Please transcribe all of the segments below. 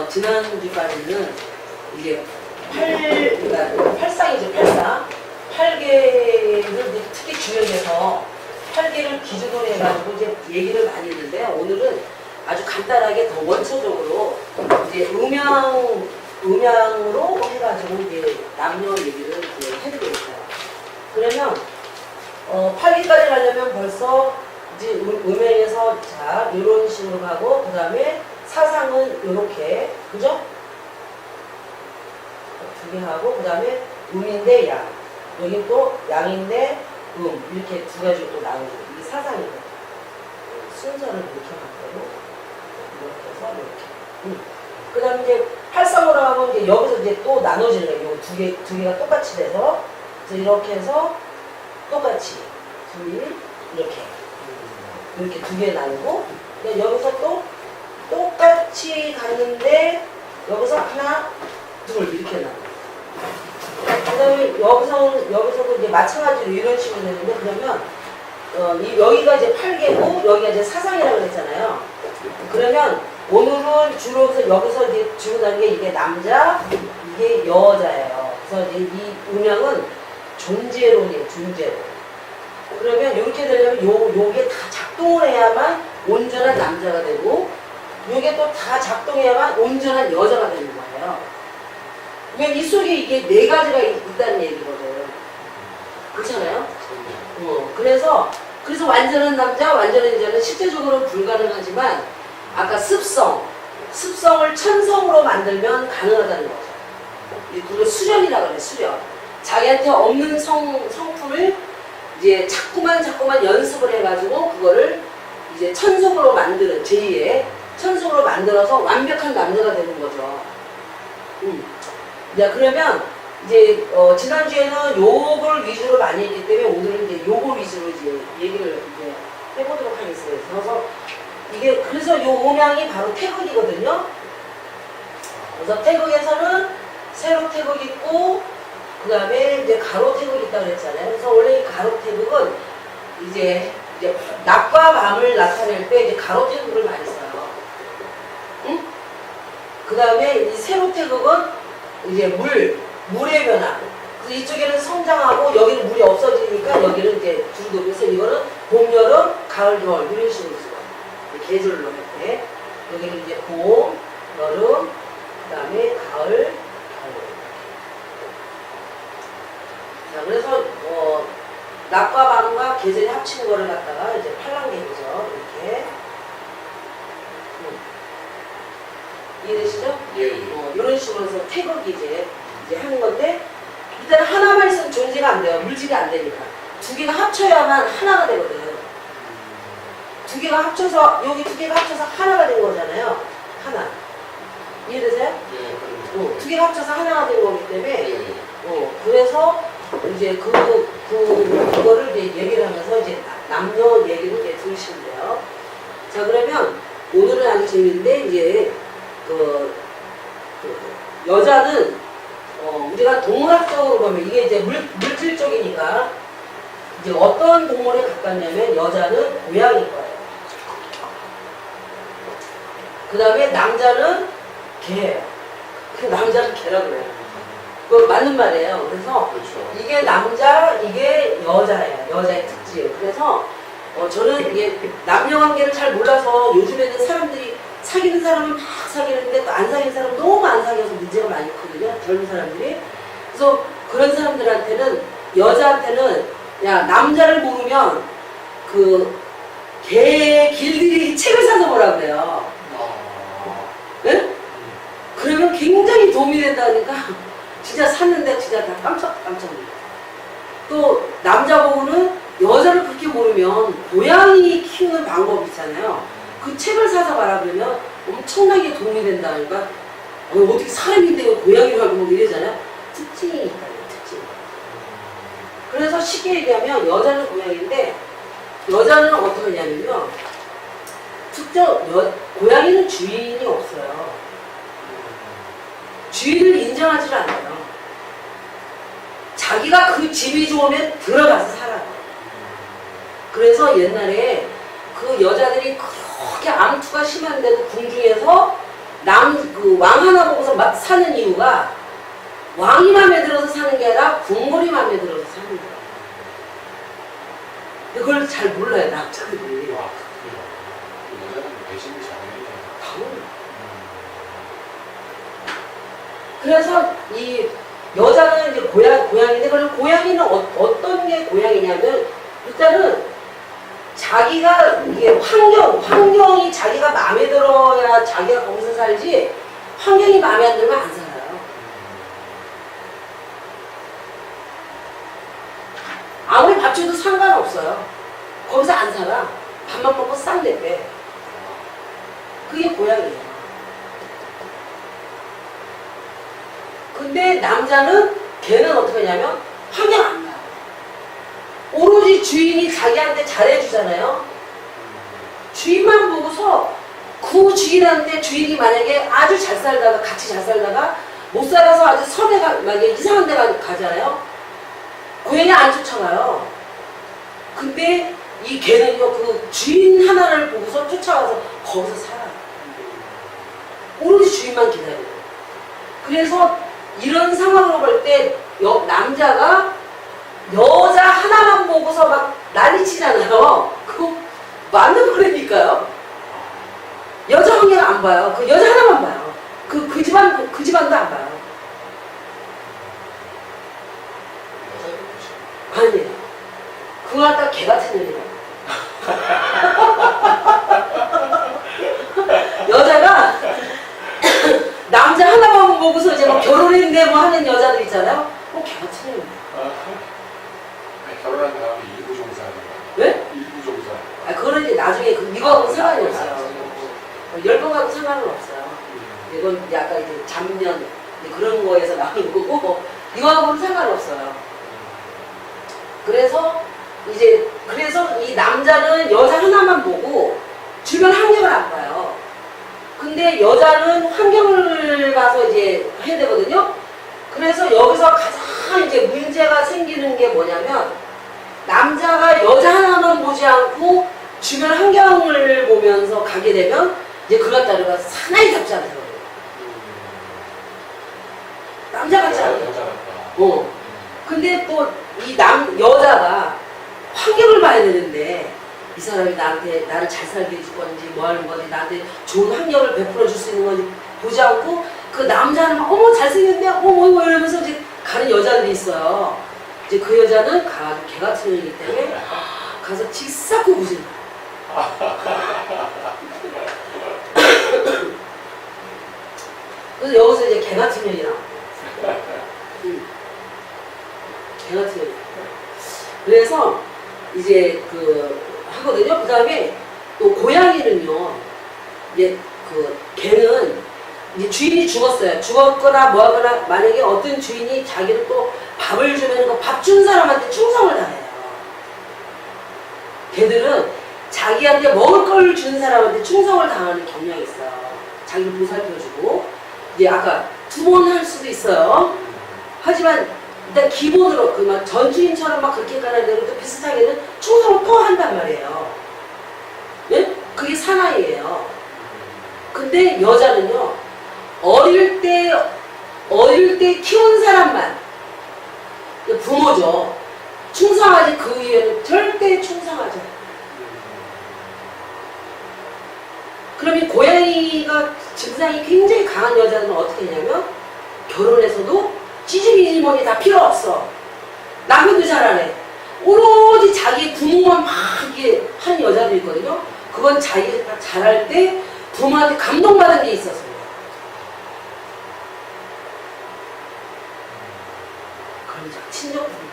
지난주까지는 이제 그러니까 팔상이죠, 팔상. 8개를 특히 주역에서 8개를 기준으로 해가지고 이제 얘기를 많이 했는데, 오늘은 아주 간단하게 더 원초적으로 이제 음양으로 해가지고 이제 남녀 얘기를 이제 해드리고 있어요. 그러면 8기까지 가려면 벌써 이제 음양에서 자 이런 식으로 가고, 그 다음에 사상은 이렇게, 그죠? 두 개 하고, 그 다음에 음인데 양, 여기 또 양인데 이렇게 두 가지로 또 나누죠. 이게 사상이거든요. 순서를 이렇게 하고, 이렇게 해서 이렇게. 그 다음에 이제 팔상으로 하면 이제 여기서 이제 또 나눠지는 거예요. 두 개가 똑같이 돼서, 그래서 이렇게 해서 똑같이 이렇게 두 개 나누고, 여기서 또 똑같이 갔는데 여기서 하나, 둘 이렇게 나눠. 그 다음에 여기서도 이제 마찬가지로 이런 식으로 되는데, 그러면 여기가 이제 8개고 여기가 이제 사상이라고 했잖아요. 그러면 오늘은 주로 여기서 이제 주고 다니는 게 이게 남자, 이게 여자예요. 그래서 이제 이 음양은 존재론이에요, 존재론. 그러면 이렇게 되려면 요게 다 작동을 해야만 온전한 남자가 되고, 요게 또 다 작동해야만 온전한 여자가 되는 거예요. 왜냐면 이 속에 이게 네 가지가 있다는 얘기거든. 그렇잖아요? 그래서 완전한 남자, 완전한 여자는 실제적으로는 불가능하지만, 아까 습성을 천성으로 만들면 가능하다는 거죠. 그걸 수련이라고 그래, 수련. 자기한테 없는 성품을 이제 자꾸만 연습을 해가지고 그거를 이제 천성으로 만드는, 제2의 천성으로 만들어서 완벽한 남자가 되는 거죠. 자, 그러면 이제 지난주에는 요걸 위주로 많이 했기 때문에 오늘은 이제 요걸 위주로 이제 얘기를 이제 해보도록 하겠습니다. 그래서 요 음양이 바로 태극이거든요. 그래서 태극에서는 세로 태극 있고, 그 다음에 이제 가로 태극이 있다고 그랬잖아요. 그래서 원래 이 가로 태극은 이제 낮과 밤을 나타낼 때 이제 가로 태극을 많이 써요. 응? 그 다음에 이 세로 태극은 이제 물의 변화. 그래서 이쪽에는 성장하고 여기는 물이 없어지니까 여기는 이제 줄도. 그래서 이거는 봄, 여름, 가을, 겨울 이런 식으로 써요. 계절로 할 때. 여기는 이제 봄, 여름, 그 다음에 가을, 겨울. 자, 그래서 낮과 밤과 계절이 합치는 거를 갖다가 이제 팔랑계죠. 이렇게. 이해되시죠? 예. 이런 식으로 해서 태극이 이제 하는 건데, 일단 하나만 있으면 존재가 안 돼요. 물질이 안 되니까. 두 개가 합쳐야만 하나가 되거든. 두 개가 합쳐서, 여기 두 개가 합쳐서 하나가 된 거잖아요. 하나. 이해되세요? 예. 두 개가 합쳐서 하나가 된 거기 때문에, 예. 그래서 이제 그거를 이제 얘기를 하면서 이제 남녀 얘기를 이제 들으시면 돼요. 자, 그러면 오늘은 아주 재밌는데, 이제 여자는 우리가 동물학적으로 보면 이게 이제 물질 쪽이니까 이제 어떤 동물에 가깝냐면 여자는 고양이일 거예요. 그 다음에 남자는 개예요. 그 남자는 개라고 그래요. 그거 맞는 말이에요. 그래서 그렇죠. 이게 남자, 이게 여자예요. 여자의 특징. 그래서 저는 이게 남녀관계를 잘 몰라서 요즘에는 사람들이 사귀는 사람은 막 사귀는데 또 안 사귀는 사람은 너무 안 사귀어서 문제가 많이 있거든요. 젊은 사람들이. 그래서 그런 사람들한테는, 여자한테는, 야, 남자를 모르면 개 길들이 책을 사서 뭐라 그래요. 네? 그러면 굉장히 도움이 된다니까. 진짜 샀는데 진짜 다 깜짝 놀라요. 또 남자 보고는 여자를 그렇게 모르면 고양이 키우는 방법 있잖아요. 그 책을 사서 말하면 엄청나게 도움이 된다니까. 어떻게 사람인데 고양이를 하고 뭐 이러잖아요. 특징이 있다요, 특징. 그래서 쉽게 얘기하면 여자는 고양이인데, 여자는 어떻게 하냐면요, 고양이는 주인이 없어요. 주인을 인정하지 않아요. 자기가 그 집이 좋으면 들어가서 살아요. 그래서 옛날에 그 여자들이 그렇게 암투가 심한데도 궁중에서 왕 하나 보고서 사는 이유가 왕이 마음에 들어서 사는 게 아니라 궁궐이 마음에 들어서 사는 거예요. 그걸 잘 몰라요, 남자들이. 와, 여자는 배신이 잘해요. 당연히. 그래서 이 여자는 이제 고양인데, 그럼 고양이는 어떤 게 고양이냐면, 일단은 자기가 이게 환경이 자기가 마음에 들어야 자기가 거기서 살지, 환경이 마음에 안 들면 안 살아요. 아무리 밥 줘도 상관없어요. 거기서 안 살아. 밥만 먹고 싹 내빼. 그게 고양이에요. 근데 남자는 걔는 어떻게 하냐면 환경 안 봐요. 오로지 주인이 자기한테 잘해주잖아요. 주인만 보고서 그 주인한테 주인이 만약에 아주 잘 살다가 같이 잘 살다가 못 살아서 아주 섬에가 만약에 이상한 데 가잖아요. 고양이 안 쫓아가요. 근데 이 개는요, 그 주인 하나를 보고서 쫓아가서 거기서 살아요. 오로지 주인만 기다려요. 그래서 이런 상황으로 볼 때 남자가 여자 하나만 보고서 막 난리치잖아요. 그거 맞는 거라니까요. 여자 환경 안 봐요. 그 여자 하나만 봐요. 그 집안도 안 봐요. 아니에요. 그거 갖다 개 같은 년이에요. 여자가 남자 하나만 보고서 이제 막 결혼했네 뭐 하는 여자들 있잖아요. 개 같은 년이에요. 결혼한 다음에 일부 종사하는 거예요. 왜? 일부 종사. 그거는 이제 나중에 이거하고 상관이 없어요. 10번하고 상관은 없어요. 이건 약간 이제 잡년 그런 거에서 나오는 거고, 이거하고는 상관없어요. 그래서 이 남자는 여자 하나만 보고 주변 환경을 안 봐요. 근데 여자는 환경을 봐서 이제 해야 되거든요. 그래서 여기서 가장 이제 문제가 생기는 게 뭐냐면, 남자가 여자 하나만 보지 않고 주변 환경을 보면서 가게 되면 이제 그것 따르가 사나이 잡지 않더라고요. 남자 같지 않아요. 근데 또 이 여자가 환경을 봐야 되는데, 이 사람이 나를 잘 살게 해줄 건지 뭐 하는 건지, 나한테 좋은 환경을 베풀어 줄 수 있는 건지 보지 않고, 그 남자는 막 어머 잘생겼네 어머 이러면서 이제 가는 여자들이 있어요. 이제 그 여자는 개 같은 년이기 때문에 가서 직사고 무슨 그래서 여기서 이제 개 같은 년이 나와요. 개 같은 년. 그래서 이제 하거든요. 그 다음에 또 고양이는요, 이제 개는 이제 주인이 죽었거나 뭐 하거나, 만약에 어떤 주인이 자기를 또 밥을 주면 그 밥 준 사람한테 충성을 다해요. 개들은 자기한테 먹을 걸 주는 사람한테 충성을 다하는 경향이 있어요. 자기를 보살펴주고, 이제 아까 2번 할 수도 있어요. 하지만 일단 기본으로 막 전주인처럼 막 그렇게 가는 대로도 비슷하게는 충성을 또 한단 말이에요. 네? 그게 사나이예요. 근데 여자는요, 어릴 때 키운 사람만, 부모죠. 충성하지, 그 위에는 절대 충성하죠. 그러면 고양이가 증상이 굉장히 강한 여자는 어떻게 하냐면, 결혼해서도 찌질이지머니 다 필요 없어. 남편도 잘 안 해. 오로지 자기 부모만 막 이렇게 하는 여자도 있거든요. 그건 자기가 잘할 때 부모한테 감동받은 게 있었어요. 그럼 친정 부모.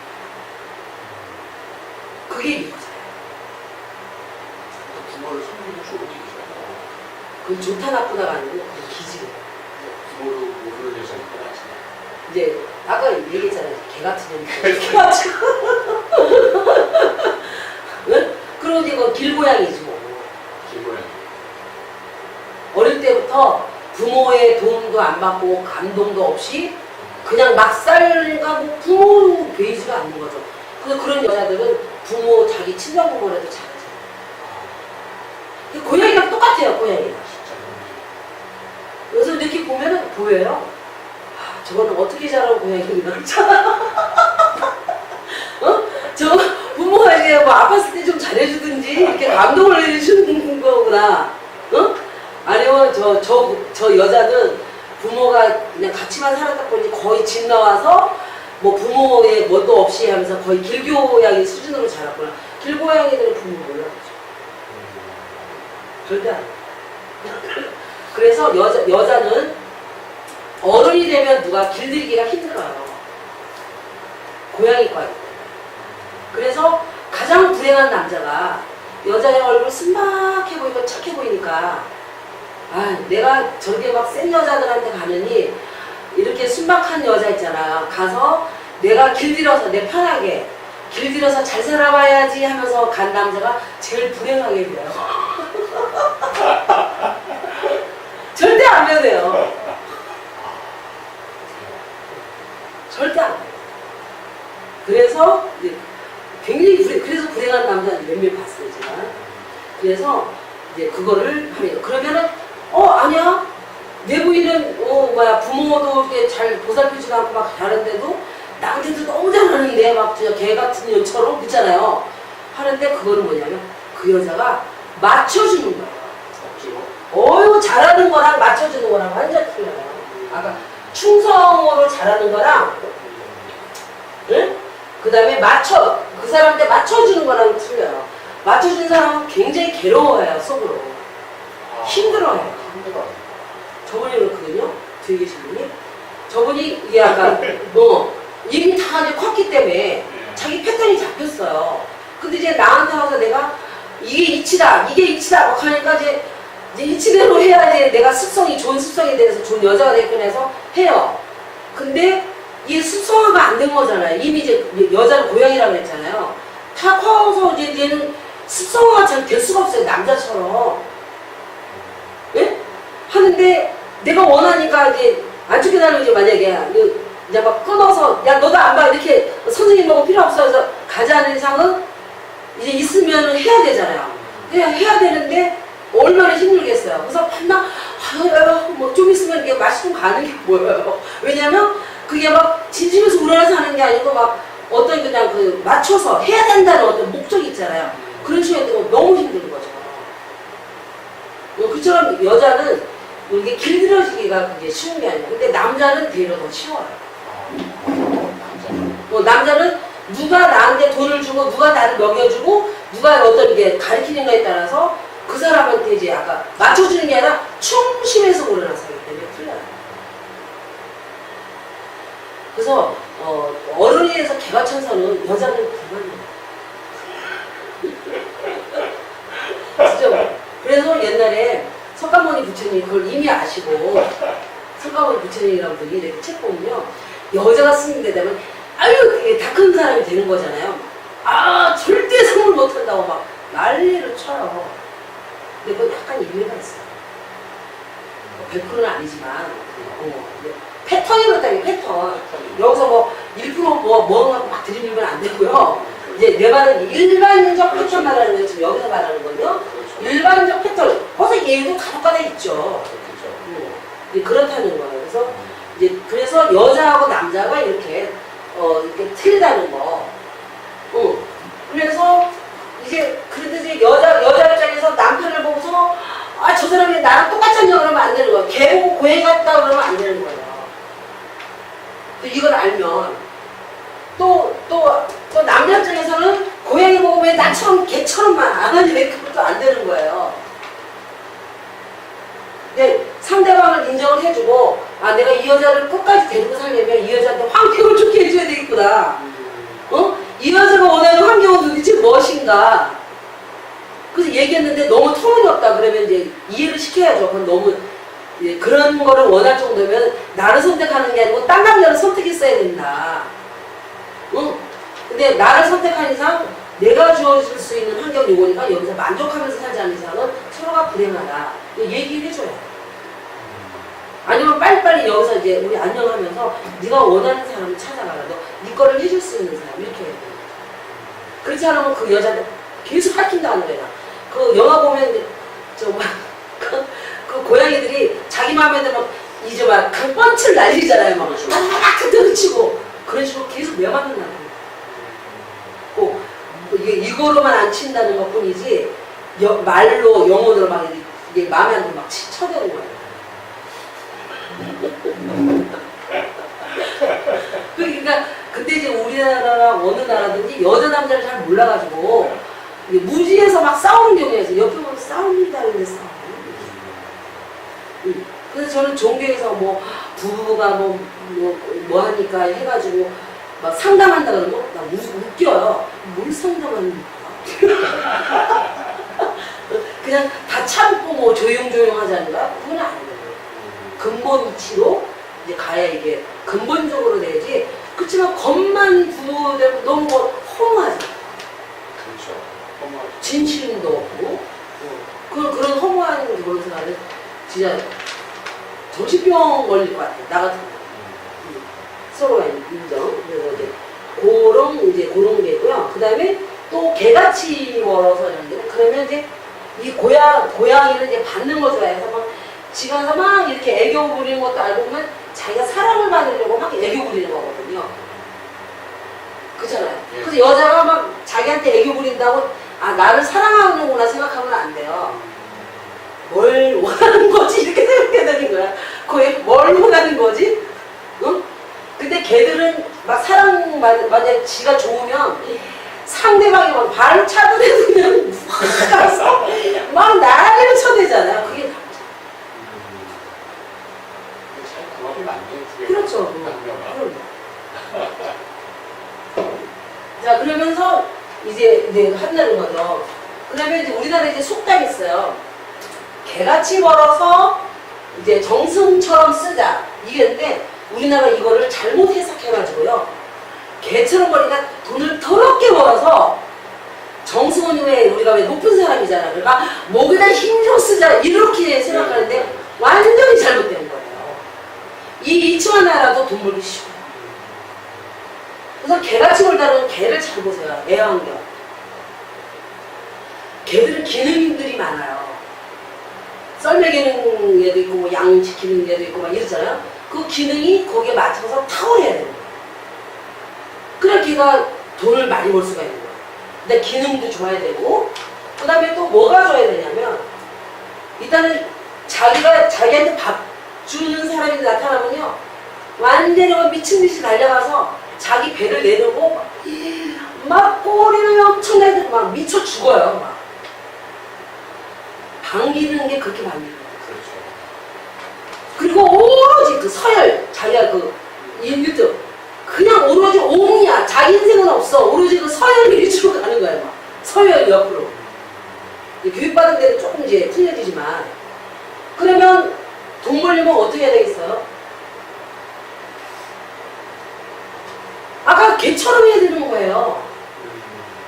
그게 이거잖아요. 부모를 섬기는 좋은 얘기잖아요. 그건 좋다 나쁘다가 아니고 그건 기질이에요. 부모를 모르는 여자는 편하지. 이제 아까 얘기했잖아요. 개 같은 년이. 개 같은. 응? 그리고 이제 그 길고양이지 뭐. 길고양이. 어릴 때부터 부모의 도움도 안 받고 감동도 없이 그냥 막 살가고 부모 베이지가 않는 거죠. 그래서 그런 여자들은 부모, 자기 친정 부모라도 잘하죠. 고양이랑 똑같아요, 고양이가. 그래서 이렇게 보면은 보여요. 아, 저거는 어떻게 자라고 고양이가 어? 저 부모가 이제 뭐 아팠을 때 좀 잘해주든지 이렇게 감동을 해주는 거구나. 어? 아니면 저 여자는 부모가 그냥 같이만 살았다 보니 거의 집 나와서 뭐 부모의 뭣도 없이 하면서 거의 길고양이 수준으로 자랐구나. 길고양이들은 부모 몰라보죠. 절대 안 해. 그래서 여자는 어른이 되면 누가 길들이기가 힘들어요. 고양이과에. 그래서 가장 불행한 남자가 여자의 얼굴 순박해 보이고 착해 보이니까 아, 내가 저렇게 막 센 여자들한테 가느니 이렇게 순박한 여자 있잖아. 가서 내가 길들여서 내 편하게 길들여서 잘 살아봐야지 하면서 간 남자가 제일 불행하게 돼요. 절대 안 변해요. 절대 안 돼요. 그래서 굉장히 그래서 불행한 남자는 몇몇 봤어요, 제가. 그래서 이제 그거를 하면 그러면은 아니야. 내 부인은 부모도 이렇게 잘 보살피지도 않고 막 다른데도 나한테도 너무 잘하는데 막 진짜 개 같은 년처럼 그렇잖아요. 하는데 그거는 뭐냐면 그 여자가 맞춰주는 거예요. 어이구 잘하는 거랑 맞춰주는 거랑 완전 틀려요. 아까 충성으로 잘하는 거랑 응? 그 다음에 그 사람한테 맞춰주는 거랑 틀려요. 맞춰주는 사람은 굉장히 괴로워해요, 속으로. 힘들어해요. 저분이 그렇거든요. 뒤에 계신 분이. 저분이 이게 약간 이미 다 이제 컸기 때문에 자기 패턴이 잡혔어요. 근데 이제 나한테 와서 내가 이게 이치다 막 하니까 이제 이치대로 해야지 내가 좋은 습성에 대해서 좋은 여자가 되겠구나 해서 해요. 근데 이게 습성화가 안 된 거잖아요. 이미 이제 여자는 고양이라고 했잖아요. 다 커서 이제 얘는 습성화가 잘 될 수가 없어요. 남자처럼. 예? 하는데 내가 원하니까 이제 안 좋게 나면 이제 만약에 이제 막 끊어서 야 너도 안 봐 이렇게 선생님하고 필요 없어 해서 가자는 이상은 이제 있으면 해야 되잖아요. 그냥 해야 되는데 얼마나 힘들겠어요. 그래서 맨날 좀 있으면 이게 맛이 좀 가는 게 보여요. 왜냐면 그게 막 진심에서 우러나서 하는 게 아니고 막 어떤 그냥 맞춰서 해야 된다는 어떤 목적이 있잖아요. 그런 식으로 되면 너무 힘든 거죠. 그처럼 여자는 이게 길들여지기가 그게 쉬운 게 아니에요. 근데 남자는 되려 더 쉬워요. 남자는 누가 나한테 돈을 주고 누가 나를 먹여주고 누가 어떤 게 가르치는가에 따라서 그 사람한테 이제 아까 맞춰주는 게 아니라 충심해서 우러나서 하기 때문에 틀려요. 그래서 어른이 돼서 개가 천사는 여자는 대만이에요. 진짜. 그래서 옛날에 석가모니 부처님이 그걸 이미 아시고 석가모니 부처님이라는 분이 이렇게 책 보면요 여자가 스님이 되면 아유 다 큰 사람이 되는 거잖아요. 아 절대 성을 못한다고 막 난리를 쳐요. 근데 그건 약간 일리가 있어요. 100%는 아니지만 패턴이 그렇다니 패턴. 여기서 뭐 1% 뭐 갖고 막 들이밀면 안 되고요. 이제 내 말은 일반적 패턴 말하는 거예요. 지금 여기서 말하는 건요. 일반적 패턴. 벌써 얘도 가족과다 있죠. 그렇다는 거예요. 그래서 여자하고 남자가 이렇게 틀리다는 거. 그래서 그런데 이제 여자 입장에서 남편을 보고서 저 사람이 나랑 똑같이 한다 그러면 안 되는 거예요. 개 보고 고양이 같다 그러면 안 되는 거예요. 이걸 알면 또 남자 입장에서는 고양이 보고 왜 나처럼 개처럼만 안 하니 왜 그것도 안 되는 거예요. 근데 상대방을 인정을 해주고 내가 이 여자를 끝까지 데리고 살려면 이 여자한테 환경을 좋게 해줘야 되겠구나. 이 여자가 원하는 환경은 도대체 무엇인가. 그래서 얘기했는데 너무 터무니없다 그러면 이제 이해를 시켜야죠. 그건 너무 그런 거를 원할 정도면 나를 선택하는 게 아니고 딴 남자를 선택했어야 된다. 근데 나를 선택한 이상 내가 주어질 수 있는 환경 요구니까 여기서 만족하면서 살지 않는 이상은 서로가 불행하다. 얘기를 해줘요. 아니면 빨리빨리 여기서 이제 우리 안녕하면서 네가 원하는 사람을 찾아가라. 네 거를 해줄 수 있는 사람 이렇게 해야 돼요. 그렇지 않으면 그 여자한테 계속 핥힌다는 거야. 그 영화 보면 정말 그 고양이들이 자기 마음에 들면 이제 막 강펀치를 날리잖아요. 막 들치고 그런 식으로 계속 매맞는다는 거예요. 꼭 이게 이거로만 안 친다는 것 뿐이지 말로 영혼으로 막 이게 마음에 안 들면 막 쳐대는 거예요. 그러니까 근데 이제 우리나라나 어느 나라든지 여자 남자를 잘 몰라가지고 무지해서 막 싸우는 경우가 있어요. 옆에 보면 싸웁니다 이래 싸워. 그래서 저는 종교에서 뭐 부부가 뭐 하니까 해가지고 막 상담한다 그러면 나 웃겨요. 뭘 상담합니까? 그냥 다 참고 뭐 조용조용 하자는가? 그건 아니에요. 근본 이치로 이제 가야 이게 근본적으로 되지. 그렇지만 겉만 부여되고 너무 허무하지. 그렇죠. 허무하죠. 진실도 없고 그런 허무한 그것을 하는 진짜 정신병 걸릴 것 같아요. 나 같은 거. 서로가 인정. 그래서 이제 그런 게고요. 그 다음에 또 개같이 멀어서 이런데 그러면 이제 이 고양이를 이제 받는 거 좋아해서 막 집안에서 막 이렇게 애교 부리는 것도 알고 보면 자기가 사랑을 받으려고 막 애교 부리는 거거든요. 그렇잖아요. 예. 그래서 여자가 막 자기한테 애교 부린다고 아 나를 사랑하는구나 생각하면 안 돼요. 뭘 원하는 거지 이렇게 생각해야 되는 거야. 거의 뭘 원하는 거지? 응? 근데 걔들은 막 만약에 지가 좋으면 상대방이 막 발을 차더라도 그냥 확 가서 막 난리를 쳐대잖아요. 그게 잘 궁합이 맞네요. 그게. 그렇죠. 남녀가. 자 그러면서 이제 한다는 거죠. 그러면 이제 우리나라에 이제 속담이 있어요. 개같이 벌어서 이제 정승처럼 쓰자. 이게인데 우리나라가 이거를 잘못 해석해가지고요. 개처럼 벌니까 돈을 더럽게 벌어서 정승원이 왜 우리가 왜 높은 사람이잖아. 그러니까 목에다 힘좀 쓰자 이렇게 생각하는데 완전히 잘못된 거예요. 이 이치만 나라도 돈 벌기 쉬워요. 그래서 개같이 벌다는 개를 잘 보세요. 애완견. 개들은 기능들이 많아요. 썰 먹이는 애도 있고 뭐 양 지키는 애도 있고 막 이러잖아요. 그 기능이 거기에 맞춰서 타워해야 되는 거예요. 그래 걔가 돈을 많이 벌 수가 있는 거예요. 근데 기능도 좋아야 되고 그 다음에 또 뭐가 줘야 되냐면 일단은 자기한테 밥 주는 사람이 나타나면요 완전히 미친 듯이 달려가서 자기 배를 내놓고 막 꼬리를 엄청나게 막 미쳐 죽어요. 막. 반기는 게 그렇게 반기는 거예요. 그렇죠. 그리고 오로지 그 서열 자기가 그 인류도 그냥 오로지 옹이야. 자기 인생은 없어. 오로지 그 서열 위주로 가는 거야. 막. 서열 옆으로. 교육받은 데는 조금 이제 틀려지지만 그러면 돈 벌려면 어떻게 해야 되겠어요? 아까 개처럼 해야 되는 거예요.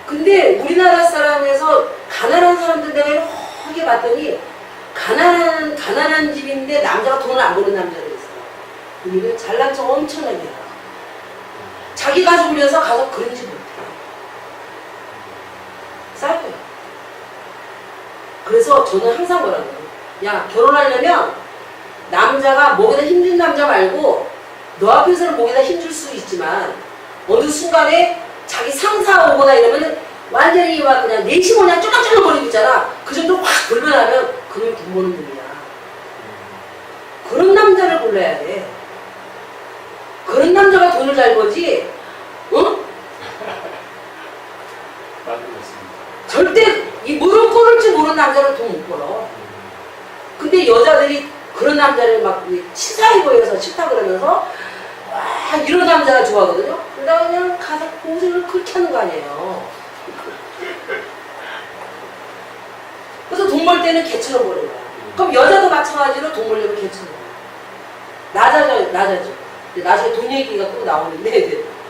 근데 우리나라 사람에서 가난한 사람들 내가 이렇게 봤더니 가난한 집인데 남자가 돈을 안 버는 남자들이 있어요. 우리는 잘난 척 엄청나게 해요. 자기 가족을 위해서 가서 그런 집 못해요. 싸요. 그래서 저는 항상 뭐라고 해요. 야 결혼하려면 남자가 목에다 힘준 남자 말고 너 앞에서는 목에다 힘줄 수 있지만 어느 순간에 자기 상사 오거나 이러면 완전히 막 그냥 내심 그냥 쪼락쪼락 거리고 있잖아. 그 정도 확 불면하면 그걸 돈 버는 놈이야. 그런 남자를 골라야 돼. 그런 남자가 돈을 잘 벌지. 응? 맞습니다. 절대 이 무릎 꿇을 줄 모르는 남자는 돈 못 벌어. 근데 여자들이 그런 남자를 막 치사해 보여서 싫다 그러면서 와 이런 남자가 좋아하거든요. 그러다 그냥 가서 고생을 그렇게 하는 거 아니에요. 그래서 돈 벌 때는 개처럼 버는 거야. 그럼 여자도 마찬가지로 돈 벌려면 개처럼 버려. 낮아져. 나중에 돈 얘기가 또 나오는데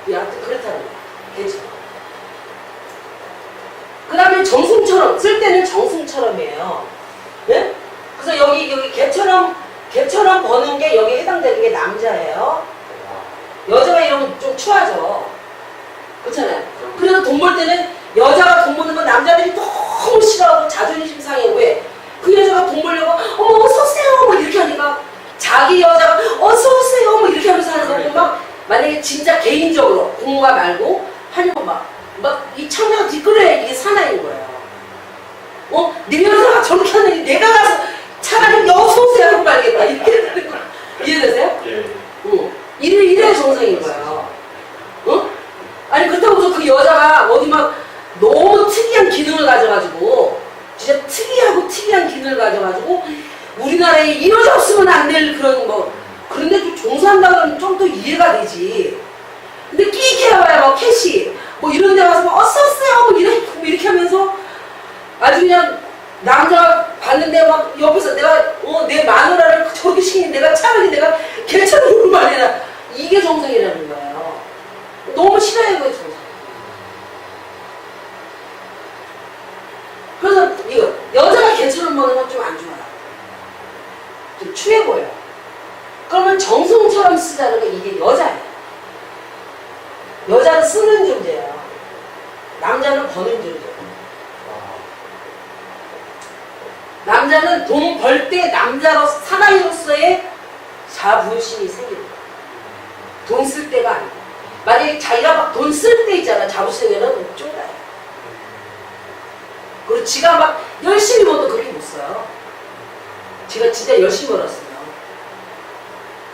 하여튼 그렇다는 거야. 개처럼. 그 다음에 정승처럼 쓸 때는 정승처럼이에요. 네? 그래서 여기 개처럼 버는 게 여기에 해당되는 게 남자예요. 여자가 이러면 좀 추하죠. 그렇잖아요. 그래서 돈 벌 때는 여자가 돈 버는 건 남자들이 너무 싫어하고 자존심 상해. 왜? 그 여자가 돈 벌려고 어머 서세요 자기 여자가 어서 오세요 뭐 이렇게 하면서 하는 거 보면 만약에 진짜 개인적으로 공부가 말고 하려고 막 이 청량 뒷거래에 이게 사나이인 거예요. 내 여자가 저렇게 하는 내가 가서 차라리 어서 오세요 하고 말겠다 이렇게 되는 거 이해되세요? 예. 이래 정상인 거예요. 아니 그렇다고 해서 그 여자가 어디 막 너무 특이한 기능을 가져가지고 진짜 특이한 기능을 가져가지고 우리나라에 이 여자 없으면 안 될 그런 뭐 그런데 좀 종사한다 그러면 좀 더 이해가 되지. 근데 끼익해봐야 막 캐시 뭐 이런 데 가서 막 어서오세요 뭐 이렇게 하면서 아주 그냥 남자가 봤는데 막 옆에서 내가 내 마누라를 저렇게 시키니 내가 차라리 내가 괜찮은 걸 말이야. 이게 정상이라는 거예요. 너무 싫어요 그게 정상. 그래서 이거 여자가 괜찮은 먹는 건 좀 안 좋아요. 좀 추해 보여. 그러면 정성처럼 쓰자는 게 이게 여자예요. 여자는 쓰는 존재예요. 남자는 버는 존재예요. 남자는 돈 벌 때 남자로 사나이로서의 자부심이 생깁니다. 돈 쓸 때가 아니고 만약에 자기가 막 돈 쓸 때 있잖아 자부심에는 돈 쫑가요. 그리고 지가 막 열심히 벌어도 그렇게 못 써요. 지가 진짜 열심히 벌었어요.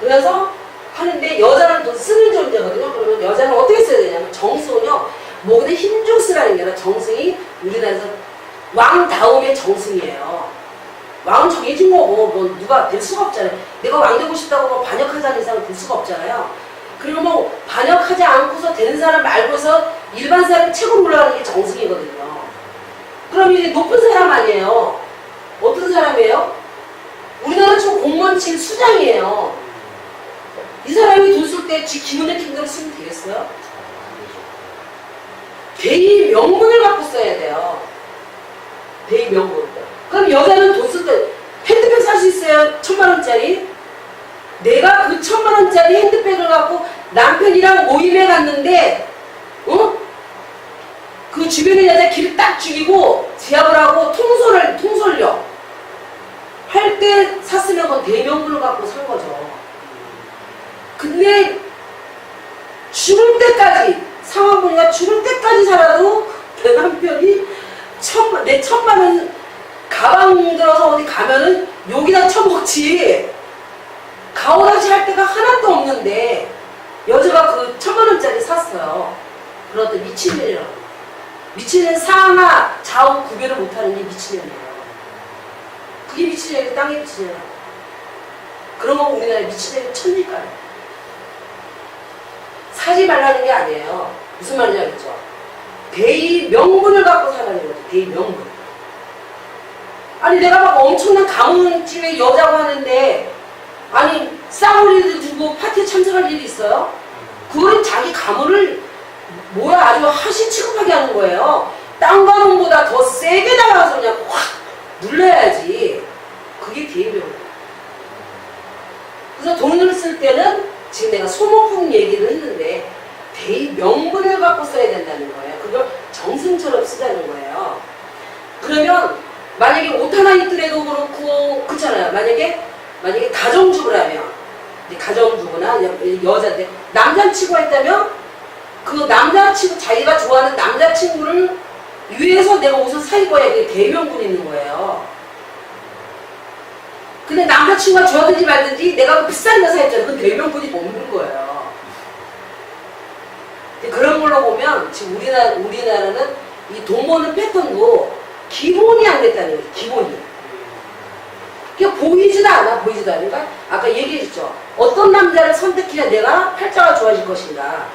그래서 하는데 여자는 돈 쓰는 존재거든요. 그러면 여자는 어떻게 써야 되냐면 정성은요. 뭐 그냥 힘좀 쓰라는 게 아니라 정성이 우리나라에서 왕 다음에 정성이에요. 왕은 정해진 거고 뭐 누가 될 수가 없잖아요. 내가 왕 되고 싶다고 뭐 반역하지 않는 이상은 될 수가 없잖아요. 그리고 뭐 반역하지 않고서 되는 사람 말고서 일반 사람이 최고로 올라가는 게 정성이거든요. 그럼 이제 높은 사람 아니에요. 어떤 사람이에요? 우리나라 지금 공무원 칠 수장이에요. 이 사람이 돈 쓸 때 지 기분 내키는 대로 쓰면 되겠어요? 대의 명분을 갖고 써야 돼요. 대의 명분. 그럼 여자는 돈 쓸 때 핸드백 살 수 있어요? 1000만원짜리? 내가 그 1000만원짜리 핸드백을 갖고 남편이랑 모임에 갔는데 그 주변의 여자 길 딱 죽이고 제압을 하고 통솔력 할 때 샀으면 그건 대명분을 갖고 산 거죠. 근데 죽을 때까지 상황 보니까 죽을 때까지 살아도 내 남편이 내 1000만원 가방 들어서 어디 가면은 욕이나 쳐먹지 가오라지 할 데가 하나도 없는데 여자가 그 1000만원짜리 샀어요. 그러다 미친년이라고. 미친년 상하 좌우 구별을 못하는 게 미친년이에요. 그게 미친년이고 땅에 미친년이라고. 그런 거 우리나라에 미친년이 천일까요? 사지 말라는 게 아니에요. 무슨 말인지 알겠죠? 대의 명분을 갖고 살아야 거죠. 대의 명분. 아니 내가 막 엄청난 가문집에 여자고 하는데 아니 싸우리도 두고 파티에 참석할 일이 있어요? 그건 자기 가문을 뭐야 아주 하시 취급하게 하는 거예요. 딴 가문보다 더 세게 나가서 그냥 확 눌러야지. 그게 대의 명분. 그래서 돈을 쓸 때는 지금 내가 소모품 얘기를 했는데 대의 명분을 갖고 써야 된다는 거예요. 그걸 정승처럼 쓰자는 거예요. 그러면 만약에 옷 하나 입더라도 그렇고 그렇잖아요. 만약에 가정주부라면 가정주부나 여자인데 남자친구가 있다면 그 남자친구 자기가 좋아하는 남자친구를 위해서 내가 옷을 사 입어야 그게 대명분이 있는 거예요. 근데 남자친구가 좋아하든지 말든지 내가 비싼 거 사입잖아. 그건 대명분이 없는 거예요. 그런 걸로 보면 지금 우리나라는 이 돈 버는 패턴도 기본이 안 됐다는 거예요. 기본이. 그게 보이지도 않아. 그러니까 아까 얘기했죠. 어떤 남자를 선택해야 내가 팔자가 좋아질 것인가.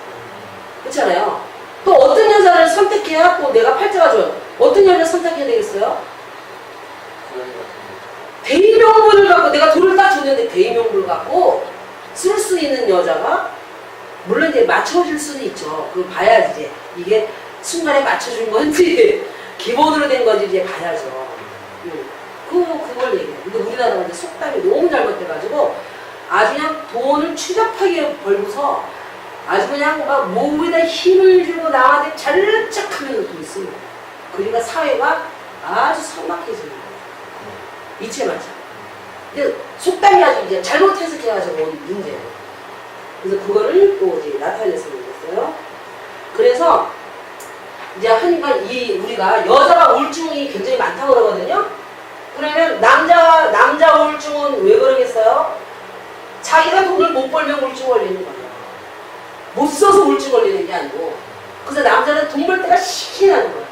그렇잖아요. 또 어떤 여자를 선택해야 또 내가 팔자가 좋아. 어떤 여자를 선택해야 되겠어요? 대의명분을 갖고 내가 돈을 딱 줬는데 대의명분을 갖고 쓸 수 있는 여자가 물론 이제 맞춰줄 수는 있죠. 그거 봐야지 이제 이게 순간에 맞춰준 건지 기본으로 된 건지 이제 봐야죠. 그걸 얘기해요. 근데 우리나라가 이제 속담이 너무 잘못돼가지고 아주 그냥 돈을 추잡하게 벌고서 아주 그냥 막 몸에다 힘을 주고 남한테 잘짝하면서 돈 씁니다. 그러니까 사회가 아주 삭막해집니다. 이체 맞죠. 이제 속담이 아주 이제 잘못 해석해가지고 온 문제예요. 그래서 그거를 또 이제 나타냈으면 좋겠어요. 그래서 이제 하니까 우리가 여자가 우울증이 굉장히 많다고 그러거든요. 그러면 남자 우울증은 왜 그러겠어요? 자기가 돈을 못 벌면 우울증 걸리는 거예요. 못 써서 우울증 걸리는 게 아니고. 그래서 남자는 돈 벌 때가 신이 나는 거예요.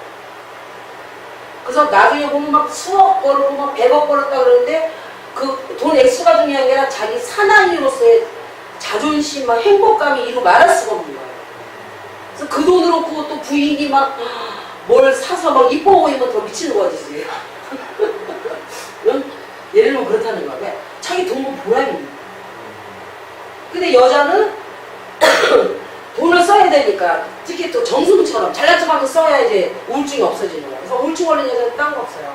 그래서 나중에 보면 막 수억 벌고 막 100억 벌었다 그러는데 그 돈 액수가 중요한 게 아니라 자기 사나이로서의 자존심, 막 행복감이 이루 말할 수가 없는 거예요. 그래서 그 돈으로 또 부인이 막 뭘 사서 막 이뻐 보이면 더 미치는 거지. 예를 들면 그렇다는 거야. 왜? 자기 돈 보람이 있는 거야. 근데 여자는 돈을 써야 되니까 특히 또 정승처럼 잘난 척하면서 써야지 우울증이 없어지는 거야. 그래서 우울증 걸린 여자는 딴 거 없어요.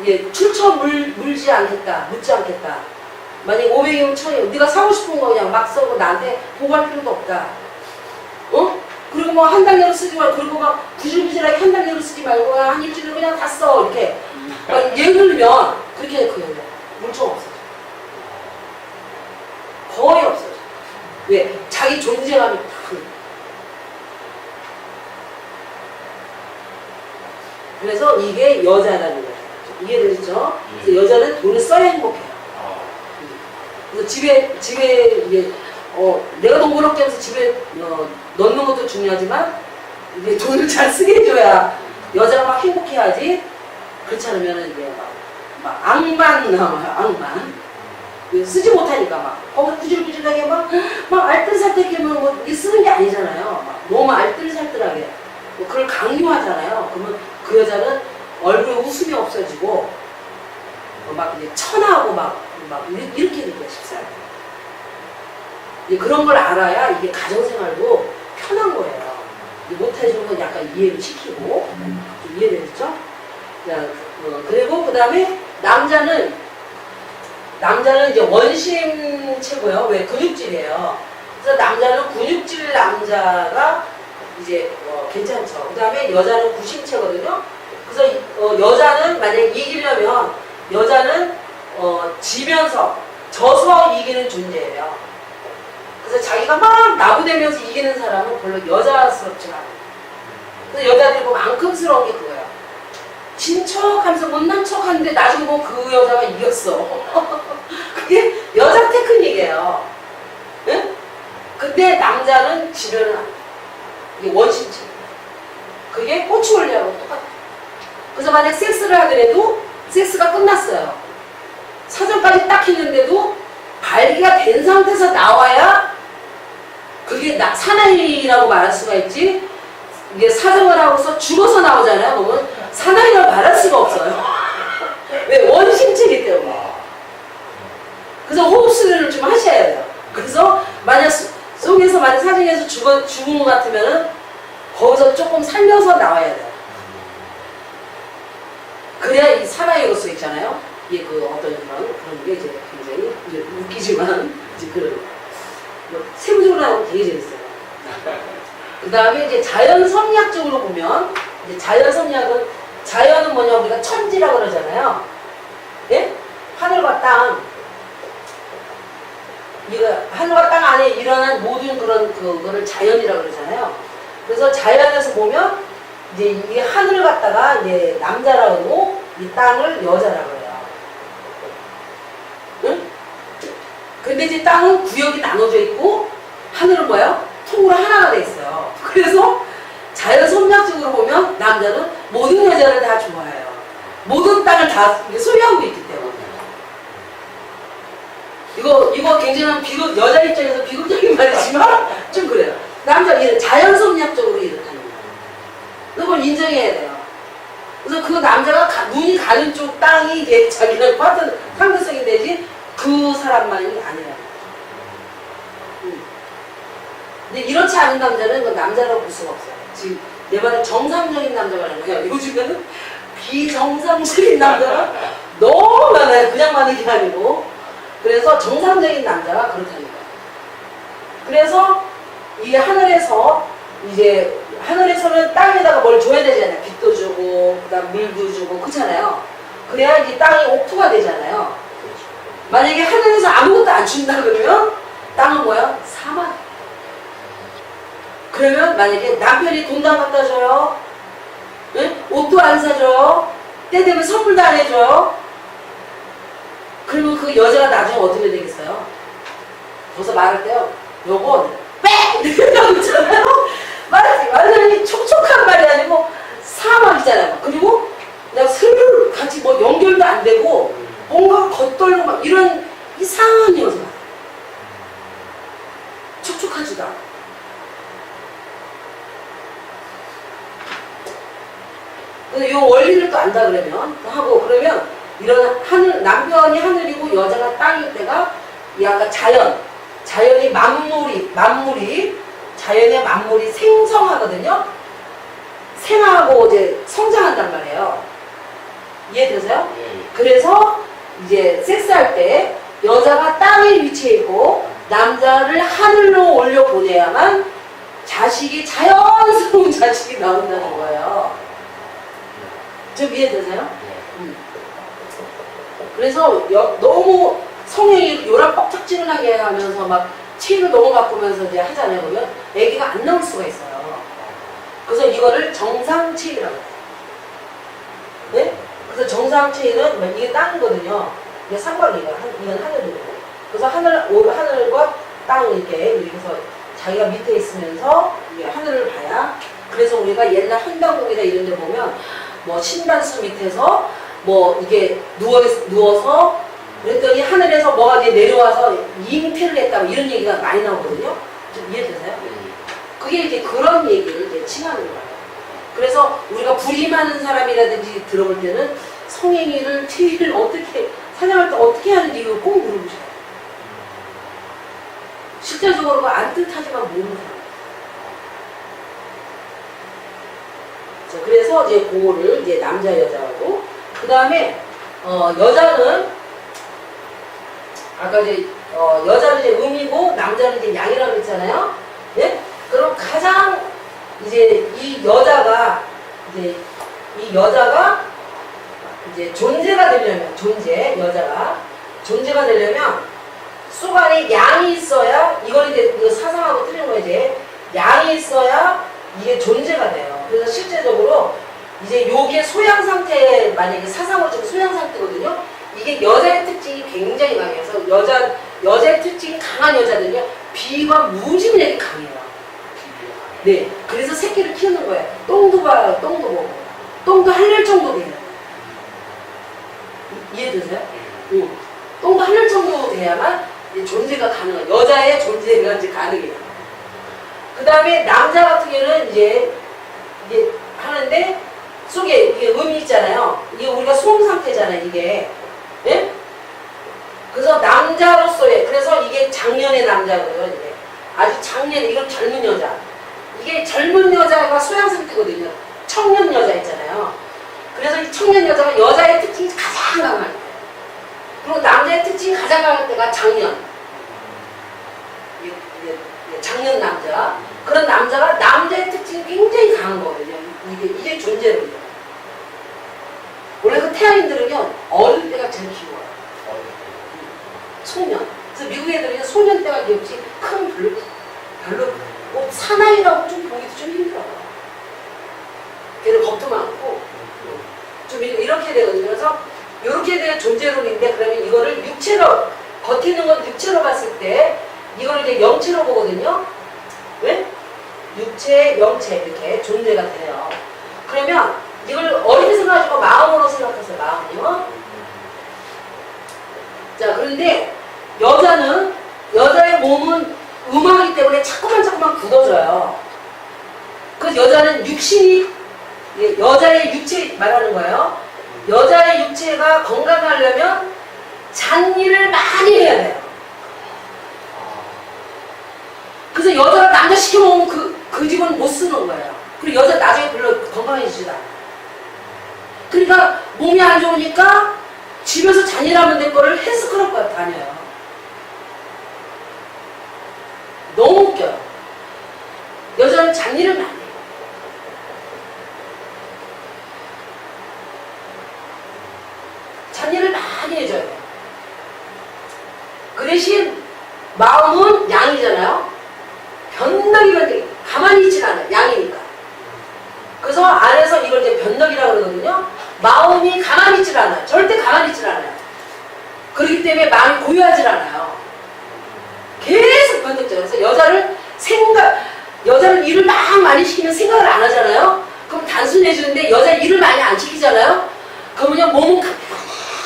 이게 출처 물지 않겠다, 묻지 않겠다. 만약에 500이면 1000이면 네가 사고 싶은 거 그냥 막 써고 나한테 보고할 필요도 없다. 어? 그리고 뭐 한 달내로 쓰지 말고 그리고 막 구질구질하게 한 달내로 쓰지 말고 한 일주일에 그냥 다 써. 이렇게 예를 들면 그렇게 그 여자 우울증 없어져. 거의 없어져. 왜? 자기 존재감이 다 그래서 이게 여자라는 거예요. 이해되시죠? 그래서 여자는 돈을 써야 행복해요. 그래서 집에 이제 내가 돈 벌었게 하면서 집에 넣는 것도 중요하지만 이게 돈을 잘 쓰게 해줘야 여자가 막 행복해야지. 그렇지 않으면 이제 막 악만 나와요. 악만. 쓰지 못하니까 막 거기서 구질구질하게 막 알뜰살뜰하게 뭐 쓰는 게 아니잖아요. 막 너무 알뜰살뜰하게 뭐 그걸 강요하잖아요. 그러면 그 여자는 얼굴에 웃음이 없어지고 막 이제 천하고 막 이렇게 되기가 쉽사요. 그런 걸 알아야 이게 가정생활도 편한 거예요. 못해주는 건 약간 이해를 시키고 좀 이해되셨죠? 그리고 그 다음에 남자는 이제 원심체고요. 왜? 근육질이에요. 그래서 남자는 근육질 남자가 이제 괜찮죠. 그 다음에 여자는 구심체거든요. 그래서 여자는 만약에 이기려면 여자는 지면서 져서 이기는 존재예요. 그래서 자기가 막 나부대면서 이기는 사람은 별로 여자스럽지가 않아요. 그래서 여자들이 보면 앙큼스러운 게 그거예요. 진 척하면서 못난 척하는데 나중에 보면 그 여자가 이겼어. 그게 여자 테크닉이에요. 응? 근데 남자는 지면은 안 돼. 이게 원심체. 그게 꼬치 원리하고 똑같아요. 그래서 만약 섹스를 하더라도 섹스가 끝났어요. 사전까지 딱 했는데도 발기가 된 상태에서 나와야 그게 사나이라고 말할 수가 있지. 이게 사정을 하고서 죽어서 나오잖아요. 그러면 사나이라고 말할 수가 없어요. 왜? 원심체이기 때문에. 그래서 호흡수련을 좀 하셔야 돼요. 그래서 만약 속에서 만약 사정에서 죽은 것 같으면은 거기서 조금 살려서 나와야 돼요. 그래야 이 사나이로서 있잖아요. 이게 그 어떤 그런 게 이제 굉장히 이제 웃기지만 이제 그런 세부적으로 나오면 되게 재밌어요. 그 다음에 이제 자연성리학적으로 보면 이제 자연은 뭐냐 우리가 천지라고 그러잖아요. 예? 하늘과 땅. 하늘과 땅 안에 일어난 모든 그거를 자연이라고 그러잖아요. 그래서 자연에서 보면 이제 이 하늘을 갖다가 이제 남자라고 하고 이 땅을 여자라고 해요. 응? 근데 이제 땅은 구역이 나눠져 있고 하늘은 뭐예요? 통으로 하나가 돼 있어요. 그래서 자연 성리학적으로 보면 남자는 모든 여자를 다 좋아해요. 모든 땅을 다 소유하고 있기 때문에. 이거 굉장히 여자 입장에서 비극적인 말이지만 좀 그래요. 남자 자연 성리학적으로 이렇다는 거예요. 그걸 인정해야 돼요. 그래서 그 남자가 눈이 가는 쪽 땅이 자기랑 같은 상대성이 되지 그 사람만이 아니라. 근데 이렇지 않은 남자는 그 남자라고 볼 수가 없어요. 지금 내 말은 정상적인 남자가 아니고요. 요즘에는 비정상적인 남자가 너무 많아요. 그냥 많은 게 아니고. 그래서 정상적인 남자가 그렇다는 거예요. 그래서 이게 하늘에서는 땅에다가 뭘 줘야 되잖아요. 빛도 주고, 그 다음 물도 주고, 그렇잖아요. 그래야 이 땅이 옥토가 되잖아요. 만약에 하늘에서 아무것도 안 준다 그러면 땅은 뭐야? 사막. 그러면 만약에 남편이 돈도 안 갖다 줘요. 응? 옷도 안 사줘요. 때 되면 선물도 안 해줘요. 그러면 그 여자가 나중에 어떻게 되겠어요? 거기서 말할 때요. 요거 빽! 이렇게 있잖아요. 완전히 촉촉한 말이 아니고 사막이잖아요. 그리고 그냥 슬슬 같이 뭐 연결도 안 되고 뭔가 겉돌고 막 이런 이상한 여자. 촉촉하지도 않아. 근데 이 원리를 또 안다 그러면 하고 그러면 이런 남편이 하늘이고 여자가 땅일 때가 이 아까 자연이 자연의 만물이 생성하거든요. 생하고 이제 성장한단 말이에요. 이해되세요? 예. 그래서 이제 섹스할 때 여자가 땅에 위치해 있고 남자를 하늘로 올려 보내야만 자연스러운 자식이 나온다는 거예요. 좀 이해되세요? 그래서 너무 성형이 요란 뻑짝지근하게 하면서 막 체위를 너무 바꾸면서 이제 하잖아요. 그러면 아기가 안 나올 수가 있어요. 그래서 이거를 정상 체위라고 해요. 네? 그래서 정상 체위는 이게 땅이거든요. 이게 상관이에요. 이건 하늘이고. 그래서 하늘과 땅을 이렇게 해서 자기가 밑에 있으면서 이게 하늘을 봐야. 그래서 우리가 옛날 한강공이나 이런 데 보면 뭐 신단수 밑에서 뭐 이게 누워서 그랬더니 하늘에서 뭐가 이제 내려와서 잉태를 했다고 이런 얘기가 많이 나오거든요. 좀 이해되세요? 그게 이제 그런 얘기를 이제 칭하는 거예요. 그래서 우리가 불임하는 사람이라든지 들어볼 때는 성행위를, 체위를 어떻게, 사냥할 때 어떻게 하는지 이거 꼭 물어보셔야 돼요. 실제적으로 안 뜻하지만 모르는 사람. 자, 그래서 이제 그거를 이제 남자, 여자하고, 그 다음에, 여자는, 아까 이제, 여자는 이제 음이고, 남자는 이제 양이라고 했잖아요. 예? 그럼 가장, 이제 이 여자가 이제 존재가 되려면, 존재가 되려면, 속 안에 양이 있어야, 이걸 이제 이거 사상하고 틀린 거 이제, 양이 있어야 이게 존재가 돼요. 그래서 실제적으로 이제 요게 소양 상태, 만약에 사상으로 좀 소양 상태거든요. 이게 여자의 특징이 굉장히 강해서 여자의 특징이 강한 여자들은요, 비가 무지무지하게 강해요. 네, 그래서 새끼를 키우는 거예요. 똥도 봐요, 똥도 보고. 똥도 할릴 정도 돼요. 이해되세요? 응. 똥도 할릴 정도 돼야만 존재가 가능해요. 여자의 존재가 이제 가능해요. 그 다음에 남자 같은 경우는 이제 하는데 속에 이게 음이 있잖아요. 이게 우리가 소음 상태잖아요, 이게. 예? 그래서 남자로서의, 그래서 이게 장년의 남자거든요, 이게. 아주 장년, 이건 젊은 여자. 이게 젊은 여자가 소양 상태거든요. 청년 여자 있잖아요. 그래서 이 청년 여자가 여자의 특징이 가장 강할 때. 그리고 남자의 특징이 가장 강할 때가 장년. 장년 남자. 그런 남자가 남자의 특징이 굉장히 강한 거거든요. 이게 존재로요. 원래 그 태아인들은요, 어릴 때가 제일 귀여워요. 소년. 그래서 미국 애들은요, 소년 때가 귀엽지, 큰 별로, 뭐, 사나이라고 좀 보기도 좀 힘들어요. 걔는 겁도 많고, 좀 이렇게 되거든요. 그래서, 이렇게 되는 존재론인데, 그러면 이거를 육체로, 겉에 있는 건 육체로 봤을 때, 이걸 이제 영체로 보거든요. 왜? 육체, 영체, 이렇게 존재가 돼요. 그러면, 이걸 어떻게 생각하지 마, 마음으로 생각하세요, 마음이요. 자, 그런데, 여자의 몸은 음하기 때문에 자꾸만 굳어져요. 그래서 여자는 여자의 육체 말하는 거예요. 여자의 육체가 건강하려면 잔일을 많이 해야 돼요. 그래서 여자가 남자 시켜먹으면 그 집은 못 쓰는 거예요. 그리고 여자 나중에 별로 건강해지지도 않아요. 그러니까 몸이 안 좋으니까 집에서 잔일하면 될 거를 헬스클럽 다녀요. 너무 웃겨요. 여자는 잔일을 많이 해요. 잔일을 많이 해줘야 돼요. 마음은 양이잖아요. 변덕이 가만히 있진 않아요. 양이니까. 그래서 안에서 이걸 이제 변덕이라고 그러거든요. 마음이 가만히 있질 않아요. 절대 가만히 있질 않아요. 그렇기 때문에 마음이 고요하질 않아요. 계속 변덕잖아요. 그래서 여자를 일을 막 많이 시키면 생각을 안 하잖아요. 그럼 단순해지는데 여자 일을 많이 안 시키잖아요. 그러면 몸은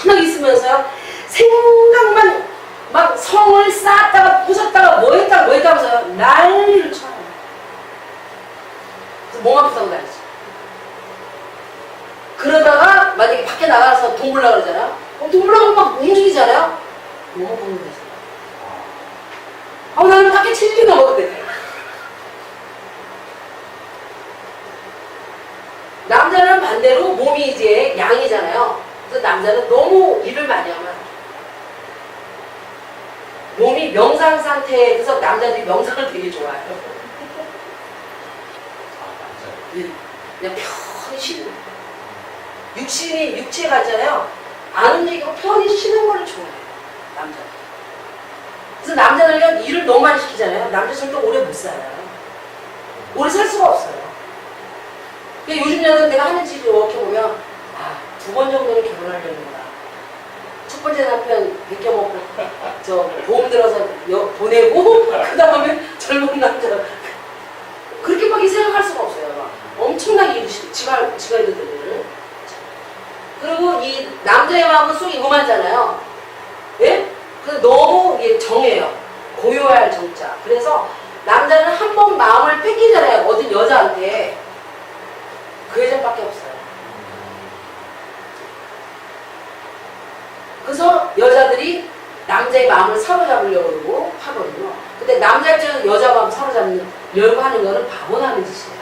가만히 있으면서요. 생각만 막 성을 쌓았다가 부쉈다가 뭐 했다가 하면서 난리를 쳐요. 그래서 몸 아프다고 다니지. 그러다가 만약에 밖에 나가서 돈 벌려고 그러잖아요. 그럼 돈 벌려고 막 움직이잖아요. 몸 아프는 거지. 나는 밖에 7일이 넘었거든. 남자는 반대로 몸이 이제 양이잖아요. 그래서 남자는 너무 일을 많이 하면 몸이 명상 상태에, 그래서 남자들이 명상을 되게 좋아해요. 그냥 편히 쉬는 거. 육체가 있잖아요. 안 움직이고 편히 쉬는 걸 좋아해요. 남자. 그래서 남자들은 일을 너무 많이 시키잖아요. 남자 절대 오래 못 살아요. 오래 살 수가 없어요. 요즘 여자는 내가 하는 짓을 이렇게 보면, 2번 정도는 결혼하려는구나. 첫 번째 남편 베껴먹고, 보험 들어서 보내고, 그 다음에 젊은 남자. 그렇게밖에 생각할 수가 없어요. 막. 엄청나게 일을 지가 일을 들거든. 그리고 이 남자의 마음은 쏙 이거만잖아요. 예? 그래서 너무 이게 정해요. 고요해야 할 정자. 그래서 남자는 한 번 마음을 뺏기잖아요. 어떤 여자한테. 그 여자밖에 없어요. 그래서 여자들이 남자의 마음을 사로잡으려고 그러고 하거든요. 근데 남자 입장에서 여자 마음 사로잡으려고 하는 거는 바보나는 짓이에요.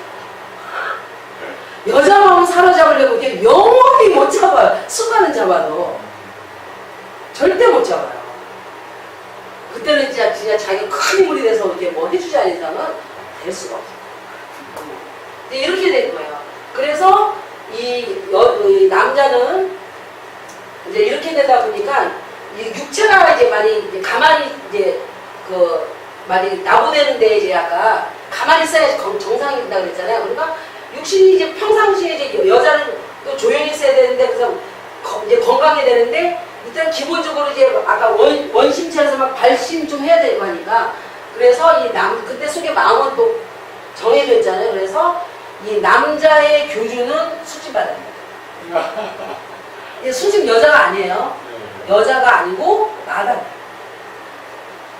여자 마음을 사로잡으려고 이게 영원히 못 잡아요. 순간은 잡아도. 절대 못 잡아요. 그때는 진짜 자기가 큰 인물이 돼서 이렇게 뭐 해주지 않은 이상은 될 수가 없어요. 근데 이렇게 된 거예요. 그래서 이 남자는 이제 이렇게 되다 보니까 이 육체가 이제 많이 이제 가만히 이제 많이 나고되는데 이제 아까 가만히 있어야지 정상이 된다 그랬잖아요. 그러니까 육신이 이제 평상시에 이제 여자는 또 조용히 있어야 되는데 그래서 이제 건강해야 되는데 일단 기본적으로 이제 아까 원심체에서 막 발심 좀 해야 되고 하니까 그래서 그때 속에 마음은 또 정해져 있잖아요. 그래서 이 남자의 교주는 수집바람이에요. 수집 여자가 아니에요. 여자가 아니고 마담.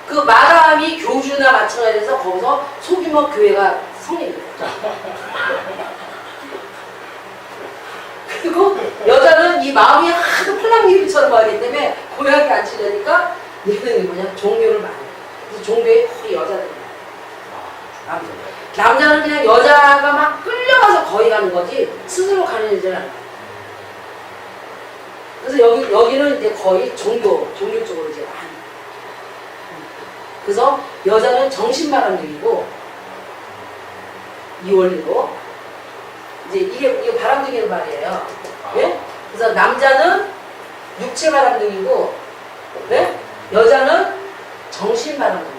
그 마담이 교주나 마찬가지해서 거기서 소규모 교회가 성립돼요. 그리고 여자는 이 마음이 하도 팔랑귀비처럼 하기 때문에 고약이 안 치려니까 얘는 뭐냐 종교를 많이 해요. 그래서 종교에 거의 여자들이에요. 남자는 그냥 여자가 막 끌려가서 거기 가는 거지 스스로 가는 여자는 아니에요. 그래서 여기는 이제 거의 종교 쪽으로 이제 많이. 그래서 여자는 정신바람둥이고 이 원리로 이제 이게 바람둥이는 말이에요. 예? 그래서 남자는 육체바람둥이고, 네? 여자는 정신바람둥이.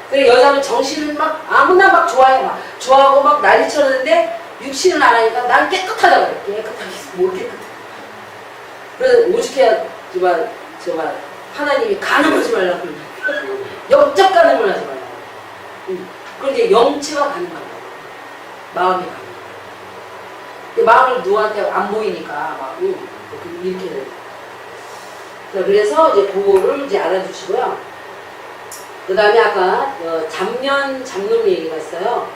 그래 여자는 정신을 막 아무나 막 좋아해 막 좋아하고 막 난리 쳤는데 육신을 안 하니까 난 깨끗하다 그래. 깨끗하게 뭘 깨끗해. 그래서 오죽해야 정말 하나님이 간음하지 말라고 그러냐. 영적 간음을 하지 말라고. 그럼 이제 영체가 간음한다. 마음이 간음. 마음을 누구한테 안 보이니까 막 이렇게 돼요. 그래서 이제 그거를 이제 알아주시고요. 그 다음에 아까 잡념 얘기가 있어요.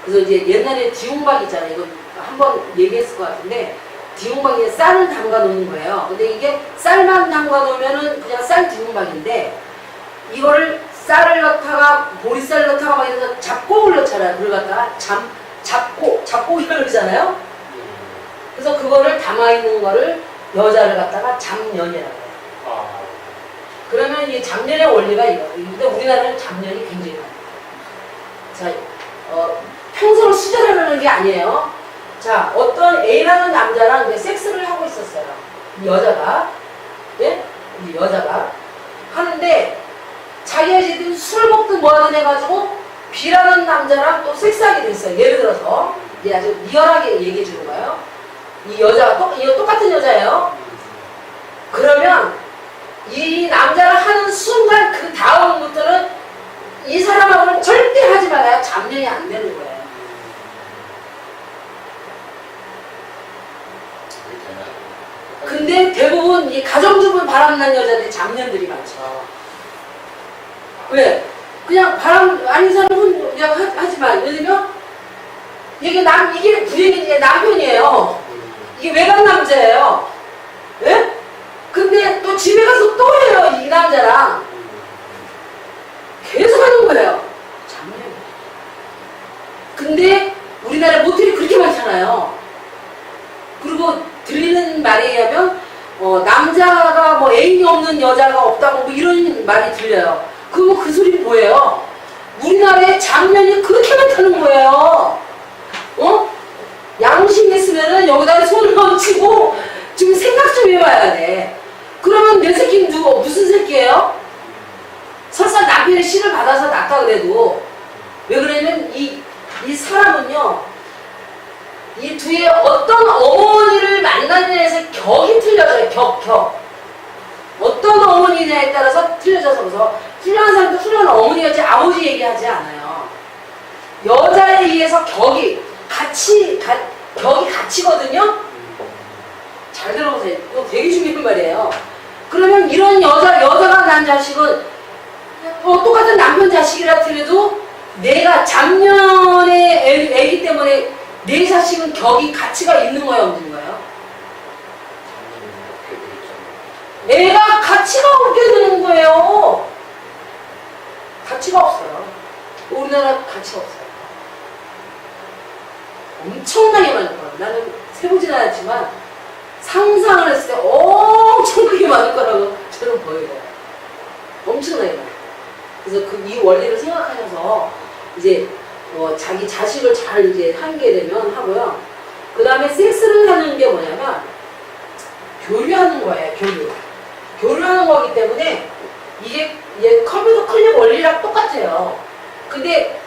그래서 이제 옛날에 디용박 있잖아요. 이거 한번 얘기했을 것 같은데 디용박에 쌀을 담가 놓는 거예요. 근데 이게 쌀만 담가 놓으면은 그냥 쌀 디용박인데 이거를 쌀을 넣다가 보리쌀을 넣다가 막 이래서 잡곡을 넣잖아요. 그걸 갖다가 잡곡이라고 그러잖아요. 그래서 그거를 담아있는 거를 여자를 갖다가 잡년이라고 해요. 그러면 이 잡년의 원리가 이거예요. 근데 우리나라는 잡년이 굉장히 많아요. 자, 평소로 수절하는 게 아니에요. 자, 어떤 A라는 남자랑 이제 섹스를 하고 있었어요. 이 여자가. 예? 이 여자가. 하는데, 자기가 지금 술 먹든 뭐하든 해가지고 B라는 남자랑 또 섹스하게 됐어요. 예를 들어서 이제 아주 리얼하게 얘기해 주는 거예요. 이 여자가 똑같은 여자예요. 그러면 이 남자를 하는 순간 그 다음부터는 이 사람하고는 절대 하지 말아야 잡념이 안 되는 거예요. 근데 대부분 이 가정주부 바람난 여자들이 잡념들이 많죠. 왜? 그냥 바람 아닌 사람은 그냥 하지만 예를 들면 이게 부인이 남편이에요. 이게 외간 남자예요. 예? 근데 또 집에 가서 또 해요. 이 남자랑 계속 하는 거예요. 잡념. 근데 우리나라 모텔이 그렇게 많잖아요. 그리고 들리는 말에 의하면 남자가 뭐 애인이 없는 여자가 없다고 뭐 이런 말이 들려요. 그 소리는 뭐예요? 우리나라에 장면이 그렇게 많다는 거예요. 양심 있으면은 여기다 손을 얹히고 좀 생각 좀 해봐야 돼. 그러면 내 새끼는 무슨 새끼예요? 설사 남편의 씨를 받아서 낳다 그래도 왜 그러냐면 이 사람은요 이 뒤에 어떤 어머니를 만나느냐에서 격이 틀려져요. 격. 어떤 어머니냐에 따라서 틀려져서 그래서 훌륭한 사람도 훌륭한 어머니같이 아버지 얘기하지 않아요. 여자에 의해서 격이 가치거든요. 잘 들어보세요. 이거 되게 중요한 말이에요. 그러면 이런 여자가 난 자식은 똑같은 남편 자식이라 하더라도 내가 작년에 애기 때문에 내 자식은 가치가 있는 거예요, 없는 거예요? 애가 가치가 없게 되는 거예요. 가치가 없어요. 우리나라 가치가 없어요. 엄청나게 많을 거예요. 나는 세보진 않았지만 상상을 했을 때 엄청 크게 많을 거라고 저는 보여요. 엄청나게 많아요. 그래서 이 원리를 생각하셔서 이제 자기 자식을 잘 이제 하게 되면 하고요. 그 다음에 섹스를 하는 게 뭐냐면 교류하는 거예요. 교류하는 거기 때문에 이게 컴퓨터 클릭 원리랑 똑같아요. 근데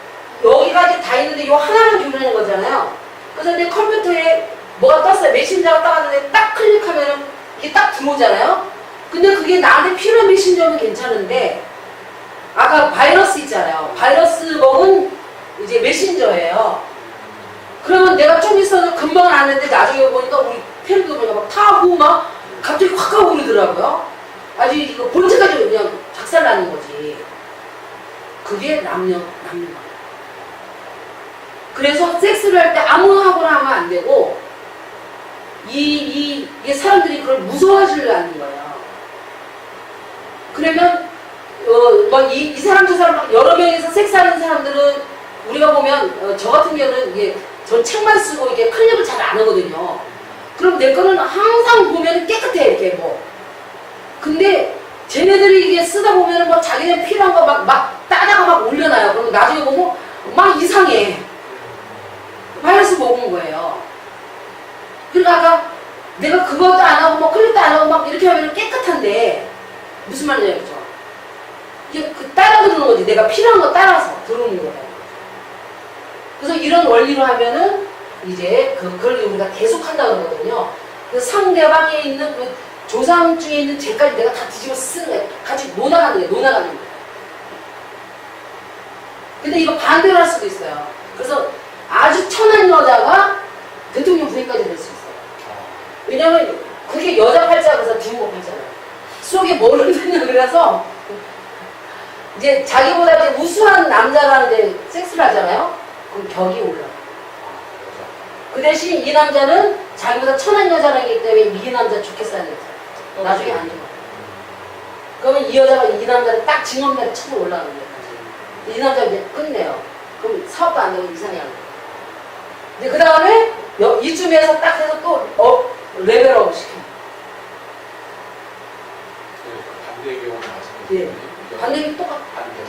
여기가 이제 다 있는데 이 하나만 교류하는 거잖아요. 그래서 내 컴퓨터에 뭐가 떴어요. 메신저가 떠갔는데 딱 클릭하면은 이게 딱 들어오잖아요. 근데 그게 나한테 필요한 메신저는 괜찮은데 아까 바이러스 있잖아요. 바이러스 먹은 이제 메신저예요. 그러면 내가 좀 있어서 금방 왔는데 나중에 보니까 우리 팬도 보니까 막 타고 막 갑자기 확 가고 그러더라고요. 아주 이거 볼 때까지 그냥 작살나는 거지. 그게 남녀. 그래서 섹스를 할 때 아무하고나 하면 안 되고 이게 사람들이 그걸 무서워하시려는 거예요. 그러면 이 사람 저 사람 여러 명이서 섹스하는 사람들은 우리가 보면 저 같은 경우는 전 책만 쓰고 이게 클립을 잘 안 하거든요. 그럼 내 거는 항상 보면 깨끗해 이렇게 뭐. 근데 쟤네들이 이게 쓰다 보면은 뭐 자기네 필요한 거 막 따다가 막 올려놔요. 그럼 나중에 보면 막 이상해. 바이러스 먹은 거예요. 그러니까 아까 내가 그것도 안 하고 뭐 클립도 안 하고 막 이렇게 하면 깨끗한데 무슨 말이냐 그죠? 이게 따라 들어오는 거지. 내가 필요한 거 따라서 들어오는 거예요. 그래서 이런 원리로 하면은 이제 그걸 우리가 계속 한다고 그러거든요. 그 상대방에 있는 그 조상 중에 있는 죄까지 내가 다 뒤집어 쓰는 거예요. 같이 논아가는 거예요. 근데 이거 반대로 할 수도 있어요. 그래서 아주 천한 여자가 대통령 부인까지 될 수 있어요. 왜냐면 그게 여자 팔자 그래서 주인공 팔자예요. 속에 뭐를 듣냐 그래서 이제 자기보다 이제 우수한 나라랑 이제 섹스를 하잖아요. 그럼 격이 올라요. 그 대신 이 남자는 자기보다 천한 여자라기 때문에 이 남자 좋게 사는 여자. 나중에 안 좋아. 그러면 이 여자가 이 남자를 딱 징검다리 치고 올라가는 거예요. 이 남자 이제 끝내요. 그럼 사업도 안 되고 이상해 하는 거예요. 근데 그 다음에 이쯤에서 딱 해서 또 레벨업 시켜요. 반대의 경우는 말씀하셨는데 예. 반대는 똑같아. 반대로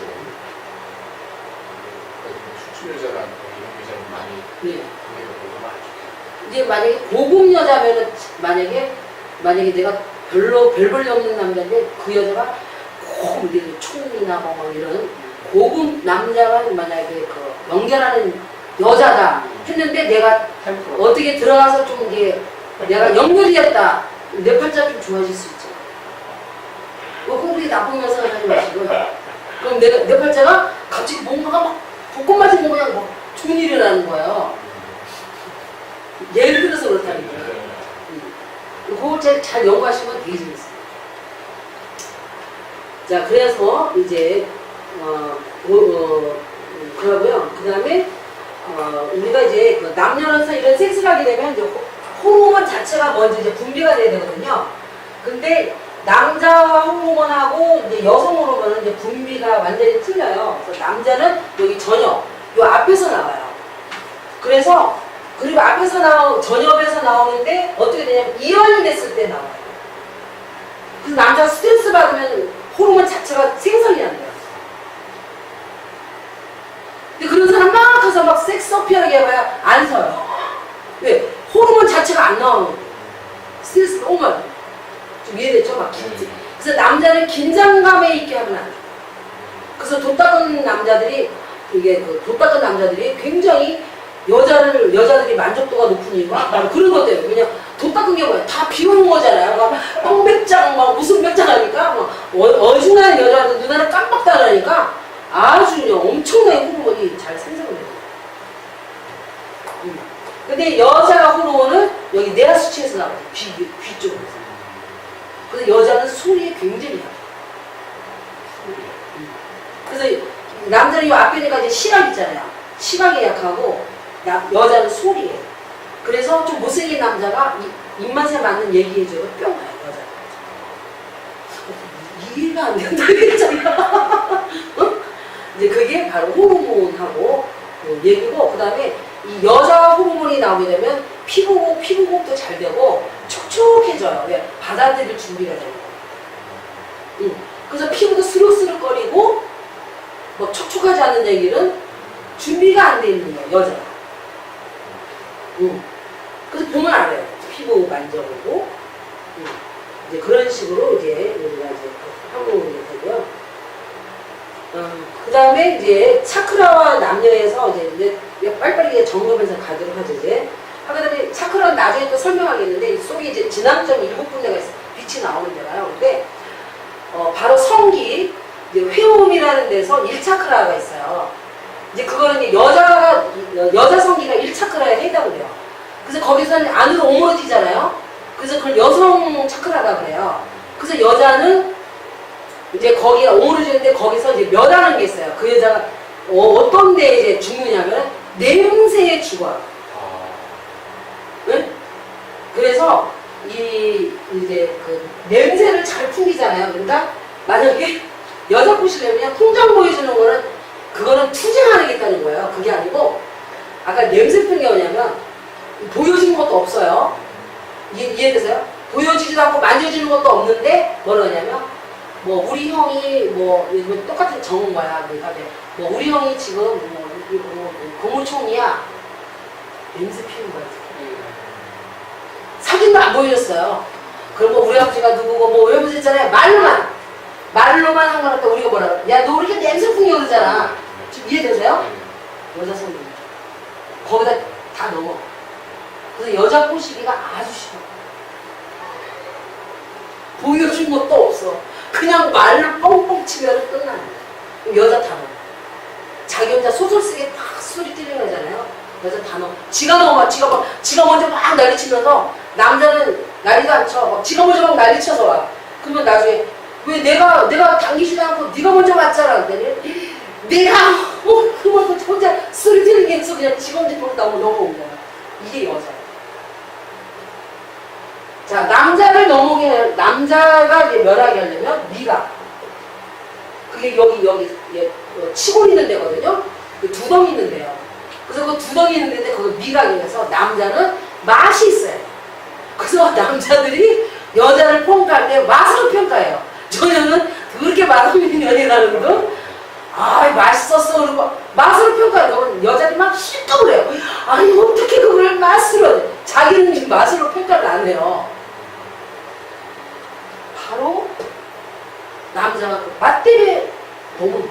수출여자라는 이런 여자는 많이 예. 관계가 너무 안 좋게. 이제 만약에 고급 여자면은 만약에 내가 별볼이 없는 남자인데 그 여자가 꼭 이게 총 이나 뭐 이런 고급 남자가 만약에 그 연결하는 여자다 했는데 내가 템프로. 어떻게 들어가서 좀 이게 내가 연결이 됐다. 내 팔자 좀 좋아질 수 있죠. 뭐 그렇게 나쁜 면 생각하지 마시고. 그럼 내 팔자가 갑자기 뭔가가 막 벚꽃 맞은 거 그냥 막 좋은 일이 나는 거예요. 예를 들어서 그렇다는 거예요. 그걸 잘 연구하시면 되게 재밌어요. 자, 그래서 이제 그러고요. 그 다음에 우리가 이제 그 남녀노소 이런 섹스를 하게 되면 이제 호르몬 자체가 먼저 이제 분비가 돼야 되거든요. 근데 남자 호르몬하고 이제 여성 호르몬은 이제 분비가 완전히 틀려요. 그래서 남자는 여기 전엽, 요 앞에서 나와요. 그래서 그리고 앞에서 전엽에서 나오는데 어떻게 되냐면 이완이 됐을 때 나와요. 그래서 남자가 스트레스 받으면 호르몬 자체가 생성이 안 돼요. 근데 그런 사람 막 가서 막 섹스 어필하게 해봐야 안 서요. 왜? 호르몬 자체가 안 나오는 거예요. 스트레스 너무 많아요. 좀 이해됐죠? 막 긴지. 그래서 남자는 긴장감에 있게 하면 안 돼요. 그래서 도 닦은 남자들이 굉장히 여자들이 만족도가 높은 이유가 바로 그런 것 때문에. 그냥 도 닦은 게 뭐야? 다 비우는 거잖아요. 막 똥백장, 막 무슨 백장 하니까, 막 어중한 여자들 눈알을 깜빡 달으니까 아주 그냥 엄청나게 호르몬이 잘 생성돼요. 근데 여자 호르몬은 여기 내하 수치에서 나와요. 귀 쪽으로. 그래서 여자는 소리에 굉장히 약해요. 그래서 남자는 이 앞에니까 이제 시각 있잖아요. 시각에 약하고 여자는 소리에. 그래서 좀 못생긴 남자가 입맛에 맞는 얘기해줘도 뿅 가요, 여자. 이해가 안 된다 했잖아. 이제 그게 바로 호르몬하고 얘기고, 그 다음에 이 여자 호르몬이 나오게 되면 피부곡도 잘 되고 촉촉해져요. 왜? 받아들일 준비가 되고. 그래서 피부도 스르스르거리고 뭐 촉촉하지 않는 얘기는 준비가 안 돼 있는 거예요, 여자가. 그래서 보면 알아요. 피부 만져보고. 이제 그런 식으로 이제 우리가 이제 한국이 되고요. 그 다음에 이제 차크라와 남녀에서 이제 빨리빨리 점검해서 가도록 하죠, 이제. 하게 되면 차크라는 나중에 또 설명하겠는데, 이 속에 이제 진앙점 7군데가 있어요. 빛이 나오는 데가요. 근데, 바로 성기, 이제 회음이라는 데서 1차크라가 있어요. 이제 그거는 이제 여자 성기가 1차크라에 해당이 돼요. 그래서 거기서는 안으로 오므러지잖아요. 그래서 그걸 여성 차크라라고 그래요. 그래서 여자는 이제 거기가 오므러지는데 거기서 이제 멸하는 게 있어요. 그 여자가 어떤 데에 이제 죽느냐면 냄새에 죽어요. 네? 그래서 이제 그 냄새를 잘 풍기잖아요. 그러니까 만약에 여자 꼬시려면 통장 보여주는 거는 그거는 투쟁하겠다는 거예요. 그게 아니고 아까 냄새 풍기 뭐냐면 보여주는 것도 없어요. 이해되세요? 보여주지도 않고 만져주는 것도 없는데 뭐라 하냐면 뭐 우리 형이 뭐 똑같은 정은 거야. 그러니까 뭐 우리 형이 지금 고무총이야. 냄새 피는 거야. 사진도 안 보여줬어요. 그럼 뭐 우리 아버지가 누구고 뭐 외부했잖아요. 말로만 한 거니까 우리가 뭐라 그래? 야, 너 이렇게 냄새 풍겨 그러잖아. 지금 이해되세요? 여자 성분 거기다 다 넣어. 그래서 여자 꼬시기가 아주 싫어. 보여준 것도 없어. 그냥 말로 뻥뻥 치면 끝나는 거야. 여자 다 넣어. 자기 혼자 소설 쓰게 딱 소리 찌르는 거잖아요. 여자 다 넣어. 지가 넣어봐. 지가 먼저 막 난리치면서 남자는 난리도 안 쳐. 지가 먼저 막 난리쳐서 와. 그러면 나중에 왜 내가 당기지도 않고 네가 먼저 왔잖아. 그랬더니 내가 그만 혼자 소리 지르는 게 있어. 그냥 지가 혼자 보고 너무 넘어온 거야. 이게 여자야. 자, 남자가 이제 멸하게 하려면 미각. 그게 여기 치골 있는 데거든요. 그 두덩이 있는 데요. 그래서 그 두덩이 있는 데인데 거기 미각이라서 남자는 맛이 있어요. 그래서 남자들이 여자를 평가할 때 맛으로 평가해요. 저녀는 그렇게 맛없는 년이라는 거, 맛있었어. 그러고 맛으로 평가해요. 그러면 여자들이 막 싫다고 그래요. 아니, 어떻게 그걸 맛으로, 자기는 맛으로 평가를 안 해요. 바로 남자가 그 맛 때문에 너무.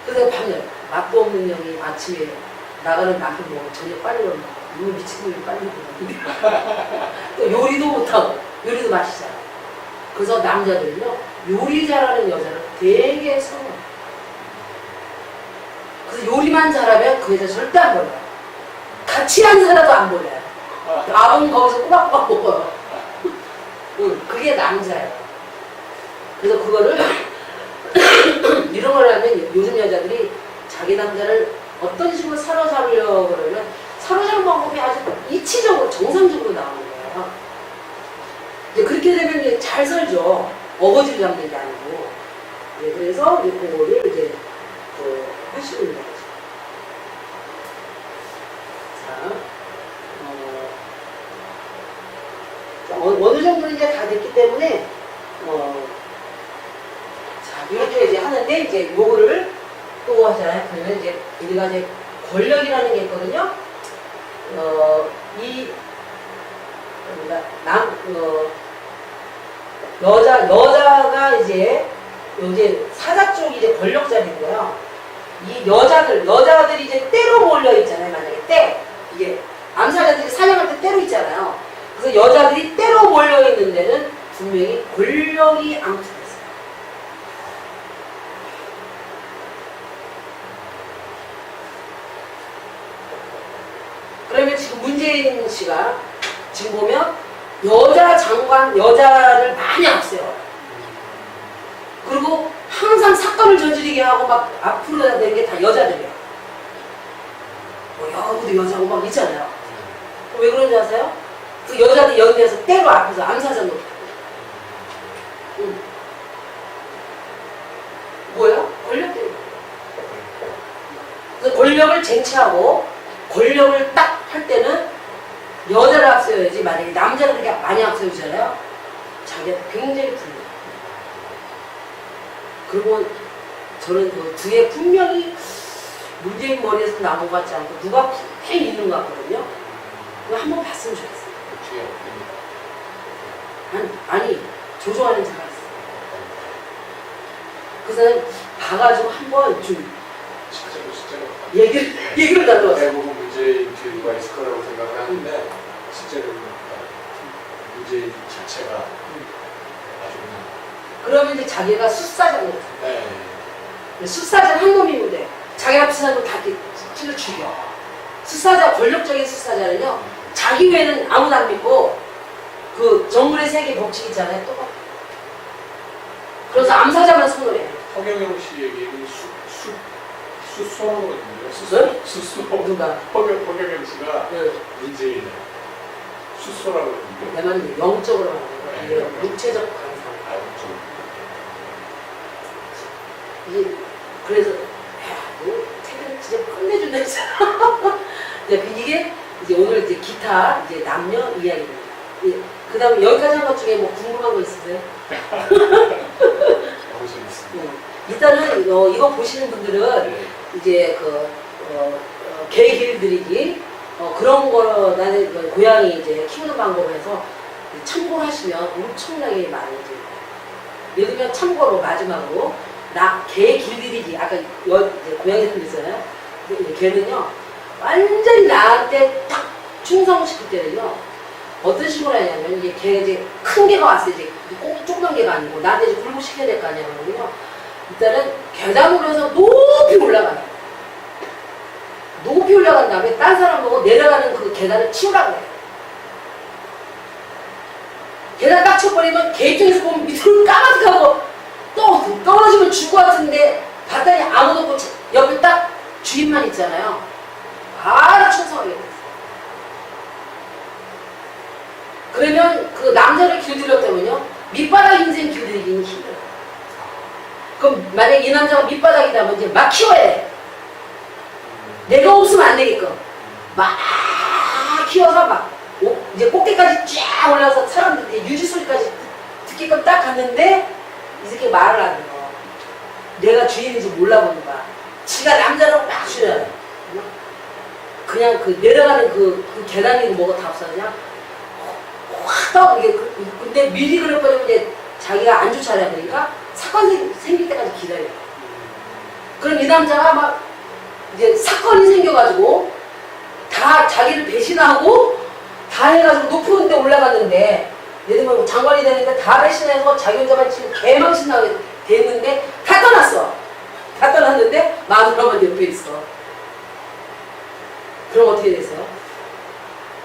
그래서 밤에 맛도 없는 형이 아침에 나가는 남편 보고 저녁 빨리 오면 이거 미친놈이 빨리 오면 또 요리도 못하고 요리도 맛있잖아. 그래서 남자들은요 요리 잘하는 여자를 되게 선호해. 그래서 요리만 잘하면 그 여자 절대 안 버려요. 같이 안 살아도 안 버려요. 밥은 거기서 꼬박꼬박 먹어요. 응, 그게 남자예요. 그래서 그거를 이런 걸 하면 요즘 여자들이 자기 남자를 어떤 식으로 사로잡으려고 그러면 사로잡는 방법이 아주 이치적으로 정상적으로 나오는 거예요. 이제 그렇게 되면 이제 잘 살죠. 어거지를 잡는 게 아니고. 네, 그래서 이제 그거를 이제 하시고 있는 거죠. 자, 어느 정도는 이제 다 됐기 때문에 자, 이렇게 이제 하는데 이제 요거를 또 하잖아요. 그러면 이제 우리가 이제 권력이라는 게 있거든요. 여자가 이제 사자 쪽이 이제 권력 자리고요. 이 여자들이 이제 때로 몰려 있잖아요. 만약에 이게 암살자들이 사냥할 때 때로 있잖아요. 그래서 여자들이 때로 몰려 있는 데는 분명히 권력이 앙투됐어요. 그러면 지금 문재인 씨가 지금 보면 여자 장관, 여자를 많이 앞세워요. 그리고 항상 사건을 저지르게 하고 막 앞으로 다니는 게 다 여자들이에요. 여기도 여자고 막 있잖아요. 왜 그런지 아세요? 그 여자들 연대에서 때로 앞에서 암사자 놓고. 뭐야? 권력 때문에. 그래서 권력을 쟁취하고 권력을 딱 할 때는 여자를 앞세워야지. 만약에 남자를 그렇게 많이 앞세우잖아요. 자기가 굉장히 불리해요. 그리고 저는 그 뒤에 분명히 문재인 머리에서 나온 것 같지 않고 누가 팽 있는 것 같거든요. 그거 한번 봤으면 좋겠어요. 뒤에 없습니다. 아니 조종하는 자가 있어요. 그래서 봐가지고 한번 좀 실제로 얘기를 나눠봤어요. 대부분 문재인 뒤에 누가 있을 거라고 생각을 하는데 실제로 문재인 자체가 아주 그냥 그러면 이제 자기가 숫사장이에요. 네. 숫사장 한 놈이면 돼. 자기 앞에 사는 다 찔러 죽여. 숫사자, 권력적인 숫사자는요, 자기 외에는 아무도 안 믿고, 그 정글의 세계 법칙 있잖아요, 똑같아. 그래서 암사자만 선호해요. 허경영 씨 얘기는 수소거든요. 네? 수소. 누가? 허경영 씨가 네. 문재인을 수소라고 그러는데. 내 말은 영적으로 하는 거예요. 육체적 강상. 이게 그래서 태는 진짜 끝내준다 했잖아. 이게 이제 오늘 이제 기타 이제 남녀 이야기입니다. 그 다음에 여기까지 한 것 중에 뭐 궁금한 거 있으세요? 너무 재밌습니다. 일단은 이거 보시는 분들은 이제 개 길들이기 그런 거로 나는 고양이 이제 키우는 방법을 해서 참고하시면 엄청나게 많이 이제 예를 들면 참고로 마지막으로 개 길들이기 아까 이제 고양이 들리잖아요. 개는요 완전히 나한테 딱 충성시킬 때는요 어떤 식으로 하냐면 이게 개가 이제 큰 개가 왔어요. 이제 꼭 조그만 개가 아니고 나한테 이제 굴복시켜야 될 거 아니에요. 일단은 계단으로 해서 높이 올라가요. 높이 올라간 다음에 딴 사람 보고 내려가는 그 계단을 치우라고 해요. 계단 딱 쳐버리면 개 입장에서 보면 밑으로 까마득하고 또 떨어지면 죽을 것 같은데 봤더니 아무도 없고 옆에 딱 주인만 있잖아요. 바로 충성하게 됐어요. 그러면 그 남자를 길들였다면요 밑바닥 인생 길들이기는 힘들어요. 그럼 만약에 이 남자가 밑바닥이다 이제 막 키워야 돼. 내가 없으면 안 되게끔 막 키워서 막 이제 꼭대까지 쫙 올라가서 사람들 이제 유지 소리까지 듣게끔 딱 갔는데 이 새끼 말을 안 해요. 내가 주인인지 몰라보는 거야. 지가 남자라고 막 주잖아. 그냥 그 내려가는 그 계단이고 뭐가 다 없어 그냥 확 떠. 이게 근데 미리 그럴 거면 이제 자기가 안 쫓아내야 되니까 사건이 생길 때까지 기다려. 그럼 이 남자가 막 이제 사건이 생겨가지고 다 자기를 배신하고 다 해가지고 높은 데 올라갔는데 예를 들면 장관이 되는데 다 배신해서 자기 혼자만 지금 개망신나게 됐는데 다 떠났어. 다 떠났는데 마누라만 옆에 있어. 그럼 어떻게 됐어요?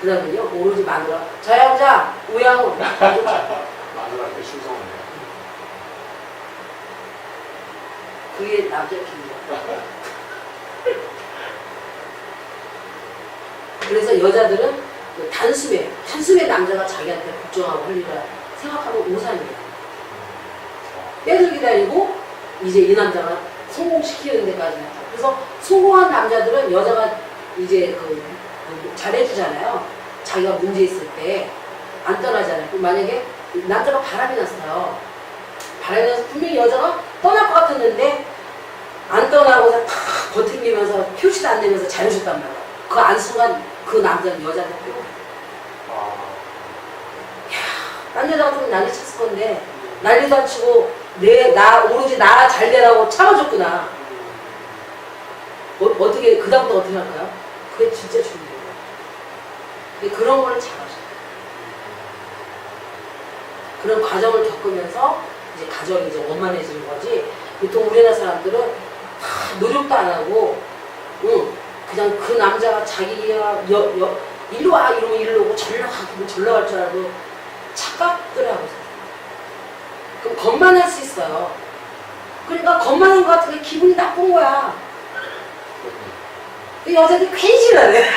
그 다음에요 오로지 마누라 자야자 우양 마누라한테 충성하네요. 그게 남자 기분이야. 그래서 여자들은 그 단숨에 남자가 자기한테 걱정하고 할 일을 생각하면 오산이에요. 때를 기다리고 이제 이 남자가 성공시키는 데까지 갔다. 그래서 성공한 남자들은 여자가 이제 잘해주잖아요. 자기가 문제 있을 때 안 떠나잖아요. 그럼 만약에 남자가 바람이 났어요. 바람이 나서 분명히 여자가 떠날 것 같았는데 안 떠나고서 탁 버티면서 표시도 안 내면서 잘해줬단 말이야. 그 안순간 그 남자는 여자한테 빼고. 딴 여자 같으면 난리 쳤을 건데 난리도 안 치고 오로지 나 잘 되라고 참아줬구나. 어떻게 그다음부터 어떻게 할까요? 그게 진짜 중요해요. 근데 그런 거를 잘하셔요. 그런 과정을 겪으면서 이제 가정이 이제 원만해지는 거지. 보통 우리나라 사람들은 다 노력도 안 하고, 그냥 그 남자가 자기가 일로 와 이러면 일로 오고 절로 가고 절로 갈 줄 알고 착각들하고 있어요. 그럼 겁만할 수 있어요. 그러니까 겁만한 것 같은 게 기분이 나쁜 거야. 그 여자들이 괜히 싫어해.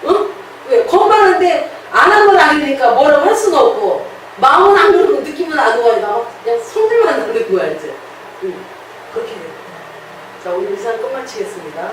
응? 왜? 겁만한데 안 한 건 아니니까 뭐라고 할 수는 없고 마음은 안 그러고 느낌은 안 오니까 그냥 손들만 넣는 거야 이제. 그렇게 돼요. 자, 오늘 이 시간 끝마치겠습니다.